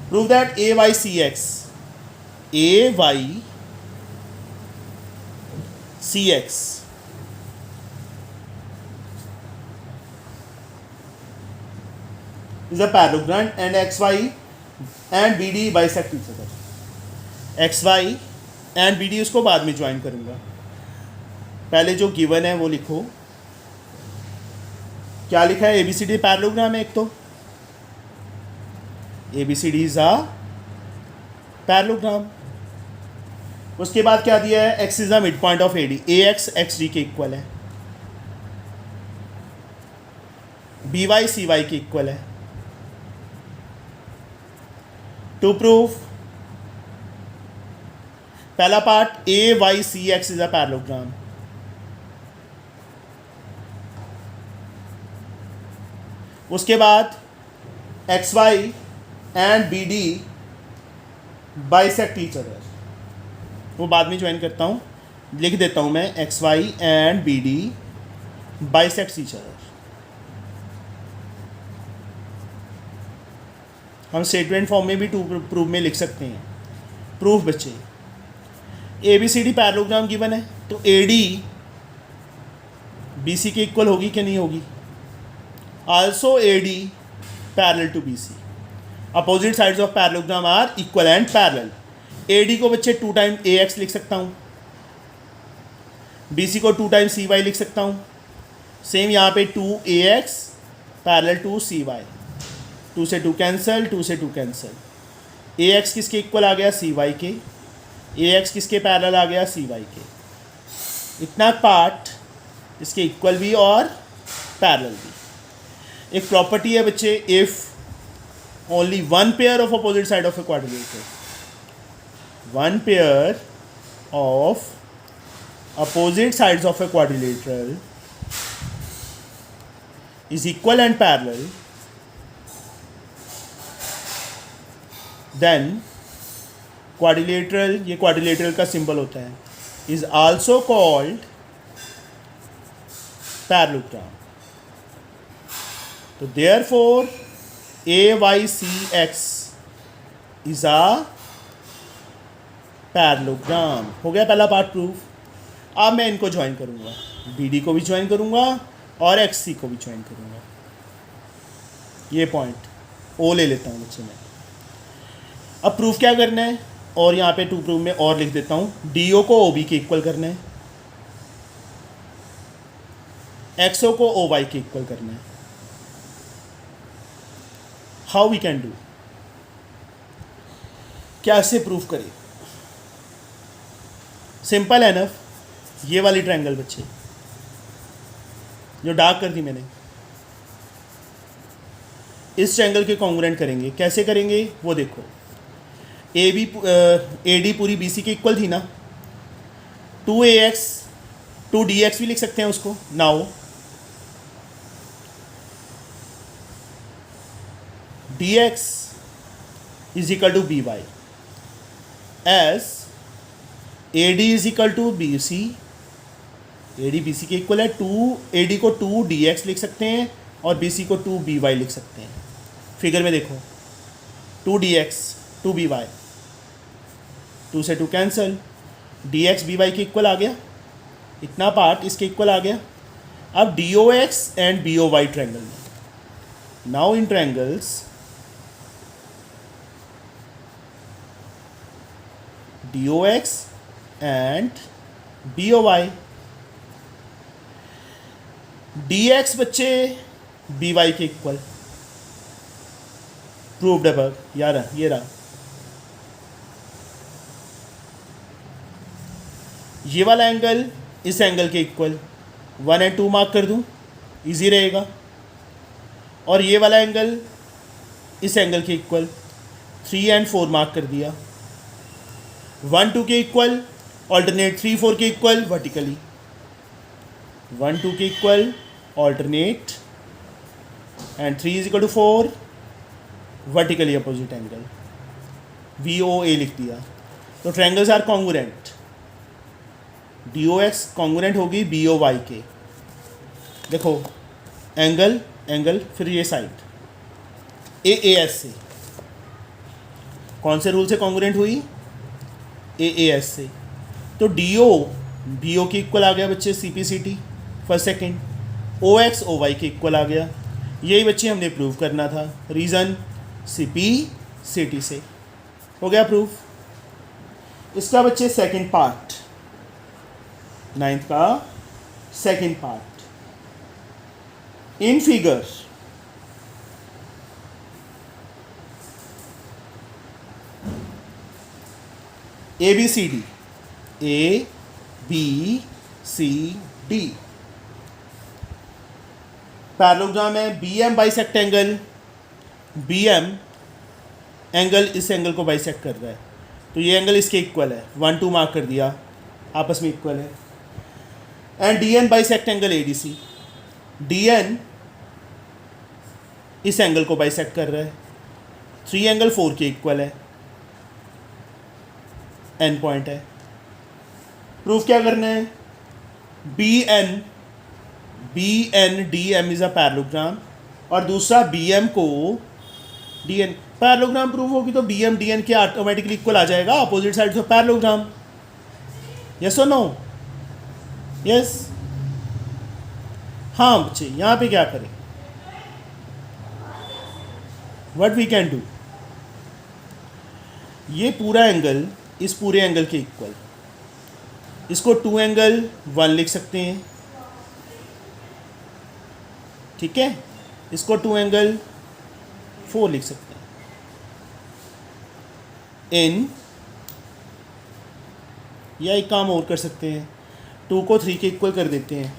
Prove that AY CX. AY CX is a parallelogram and XY and BD bisect each other. XY and BD उसको बाद में ज्वाइन करूँगा. पहले जो गिवन है वो लिखो. क्या लिखा है? ABCD पैरेललोग्राम है एक तो. ABCD is a parallelogram. उसके बाद क्या दिया है? X is the mid point of AD. AX XD के इक्वल है. BY CY के इक्वल है. टू प्रूफ, पहला part AYCX is a parallelogram. उसके बाद XY and BD bisect each other. वो बाद में ज्वाइन करता हूँ, लिख देता हूँ मैं XY and BD bisect each other. हम स्टेटमेंट फॉर्म में भी टू प्रूफ में लिख सकते हैं. प्रूफ बच्चे, ABCD पैरेललोग्राम गिवन है तो AD BC के इक्वल होगी कि नहीं होगी? Also AD parallel to BC. Opposite sides of parallelogram are equal and parallel. AD को बच्चे 2 टाइम AX लिख सकता हूँ, BC को 2 टाइम CY लिख सकता हूँ. सेम यहाँ पे 2AX पैरेलल टू CY. 2 से 2 कैंसल, 2 से 2 कैंसल. AX किसके इक्वल आ गया? CY के. AX किसके पैरेलल आ गया? CY के. इतना पार्ट इसके इक्वल भी और पैरेलल भी. एक प्रॉपर्टी है बच्चे, if only one pair of opposite side of a quadrilateral, one pair of opposite sides of a quadrilateral is equal and parallel, then quadrilateral, ये क्वाड्रिलेटरल का सिंबल होता है, इज आल्सो कॉल्ड पैरेललोग्राम. तो therefore AYCX is a parallelogram. हो गया पहला part proof. अब मैं इनको ज्वाइन करूंगा, BD को भी ज्वाइन करूंगा और XC को भी ज्वाइन करूंगा. ये पॉइंट O ले लेता हूँ बच्चे मैं. अब प्रूफ क्या करना है, और यहाँ पे टू प्रूफ में और लिख देता हूँ. DO को OB के इक्वल करना है, XO को OY के इक्वल करना है. हाउ वी कैन डू, क्या ऐसे प्रूफ करें? Simple enough. ये वाली ट्रायंगल बच्चे, जो डार्क कर दी मैंने, इस ट्रायंगल के कॉन्ग्रुएंट करेंगे। कैसे करेंगे वो देखो। ए डी पूरी बी सी के इक्वल थी ना, 2ax 2dx भी लिख सकते हैं उसको। Now dx is equal to B Y, as A D is equal to B C, A D B C के इक्वल है। ए डी को 2dx लिख सकते हैं और बी सी को 2by लिख सकते हैं। फिगर में देखो, 2dx 2by, 2 से 2 कैंसल, dx by के इक्वल आ गया, इतना पार्ट इसके इक्वल आ गया। अब dox एंड boy ट्रायंगल में, now in triangles dox and boy, dx बच्चे by के इक्वल, प्रूव्ड अबव, यार ये रहा। ये वाला एंगल इस एंगल के इक्वल, 1 और 2 मार्क कर दूं, इजी रहेगा। और ये वाला एंगल इस एंगल के इक्वल, 3 और 4 मार्क कर दिया। 1 2 के इक्वल, ऑल्टरनेट 3 4 के इक्वल वर्टिकली, 1 2 के equal alternate and 3 is equal to 4 vertically opposite angle, VOA लिख दिया। तो triangles are congruent, DOX congruent होगी BOY के। देखो एंगल एंगल, फिर ये साइड AAS से, कौन से रूल से कॉन्ग्रुएंट हुई? AAS से। तो DO BO के इक्वल आ गया बच्चे, CPCT first second, OX OY के इक्वल आ गया। यही बच्चे हमने प्रूव करना था, रीज़न CPCT से हो गया प्रूफ। इसका बच्चे सेकंड पार्ट, 9th का second part. In figure ABCD, ABCD parallelogram है। BM bisect angle, BM angle इस एंगल को बाइसेक्ट कर रहा है, तो ये एंगल इसके इक्वल है, 1 2 मार्क कर दिया, आपस में इक्वल है। And DN bisect angle ADC, DN इस एंगल को बाइसेक्ट कर रहा है, 3 एंगल 4 के इक्वल है, एंड पॉइंट है। प्रूफ क्या करना है? BN DM is a parallelogram, और दूसरा BM को DN, पैरेललोग्राम प्रूफ होगी तो BM DN के ऑटोमेटिकली इक्वल आ जाएगा, opposite side of parallelogram. Yes और नो? यस। हाँ बच्चे, यहाँ पे क्या करें? व्हाट वी कैन डू, ये पूरा एंगल इस पूरे एंगल के इक्वल, इसको 2 एंगल 1 लिख सकते हैं, ठीक है। इसको 2 एंगल 4 लिख सकते हैं। इन या एक काम और कर सकते हैं, 2 को 3 के इक्वल कर देते हैं,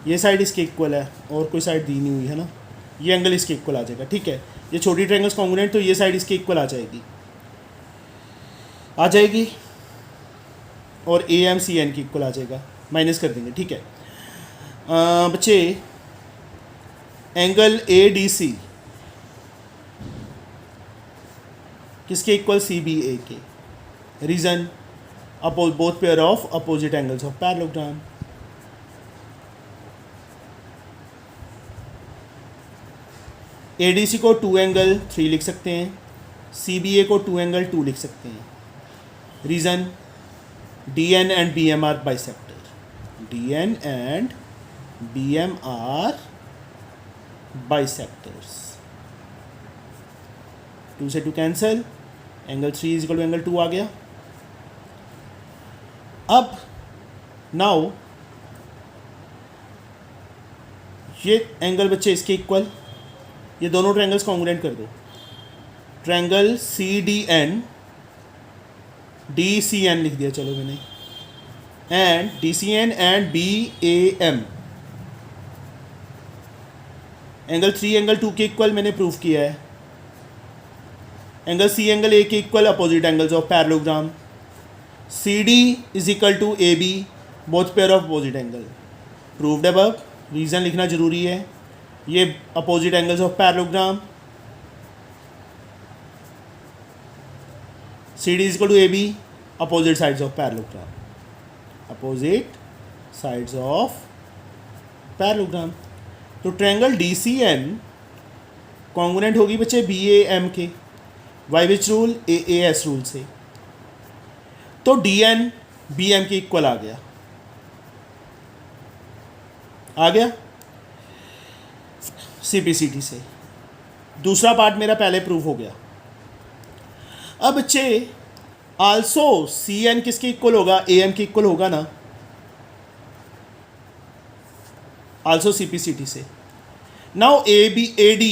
ये साइड इसके इक्वल है और कोई साइड दी नहीं हुई है ना, ये एंगल इसके इक्वल आ जाएगा, ठीक है। ये छोटी ट्रायंगल्स कॉन्ग्रुएंट, तो ये साइड इसके इक्वल आ जाएगी और AM CN की इक्वल आ जाएगा, माइनस कर देंगे, ठीक है। बच्चे एंगल ADC किसके इक्वल? CBA के। Reason both pair of opposite angles of parallelogram. ADC को 2 एंगल 3 लिख सकते हैं, CBA को 2 एंगल 2 लिख सकते हैं। Reason DN and BM are bisector, DN and BM are bisectors. 2 से 2 cancel, angle 3 is equal to angle 2 आ गया। अब नाउ ये एंगल बच्चे इसके इक्वल, ये दोनों ट्रायंगल्स कॉन्ग्रुएंट कर दो। ट्रायंगल CDN DCN लिख दिया, चलो मैंने and DCN and BAM angle 3 angle 2 के इक्वल मैंने प्रूव किया है। एंगल C एंगल A के equal opposite angles of parallelogram. CD is equal to AB both pair of opposite angle proved above. Reason लिखना जरूरी है। ये opposite angles of parallelogram. CD is equal to AB opposite sides of parallelogram. Opposite sides of parallelogram. तो triangle DCN congruent होगी बच्चे BAM के by which rule AAS rule से। तो DN BM के इक्वल आ गया CPCT से। दूसरा पार्ट मेरा पहले प्रूव हो गया। अब बच्चे आल्सो CN किसके इक्वल होगा? AM के इक्वल होगा ना, आल्सो CPCT से। नाउ AD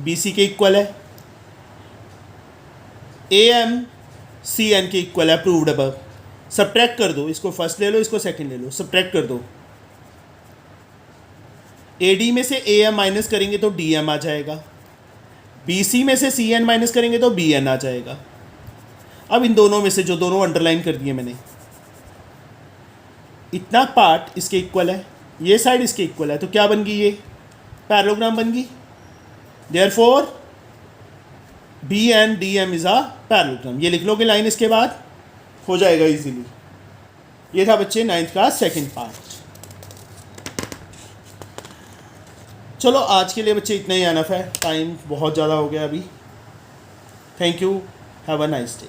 BC के इक्वल है, AM CN के इक्वल है, प्रूव्ड अबव। सब्ट्रैक्ट कर दो, इसको फर्स्ट ले लो, इसको सेकंड ले लो, सब्ट्रैक्ट कर दो। AD में से AM माइनस करेंगे तो DM आ जाएगा, BC में से CN माइनस करेंगे तो BN आ जाएगा। अब इन दोनों में से जो दोनों अंडरलाइन कर दिए मैंने, इतना पार्ट इसके इक्वल है, ये साइड इसके इक्वल है, तो क्या बन गई? ये पैरेललोग्राम बन गई। Therefore BN DM is a parallelogram. ये लिख लोगे लाइन, इसके बाद हो जाएगा इजीली। ये था बच्चे 9th का सेकंड पार्ट। चलो आज के लिए बच्चे इतना ही एनफ है, टाइम बहुत ज़्यादा हो गया अभी। Thank you, have a nice day.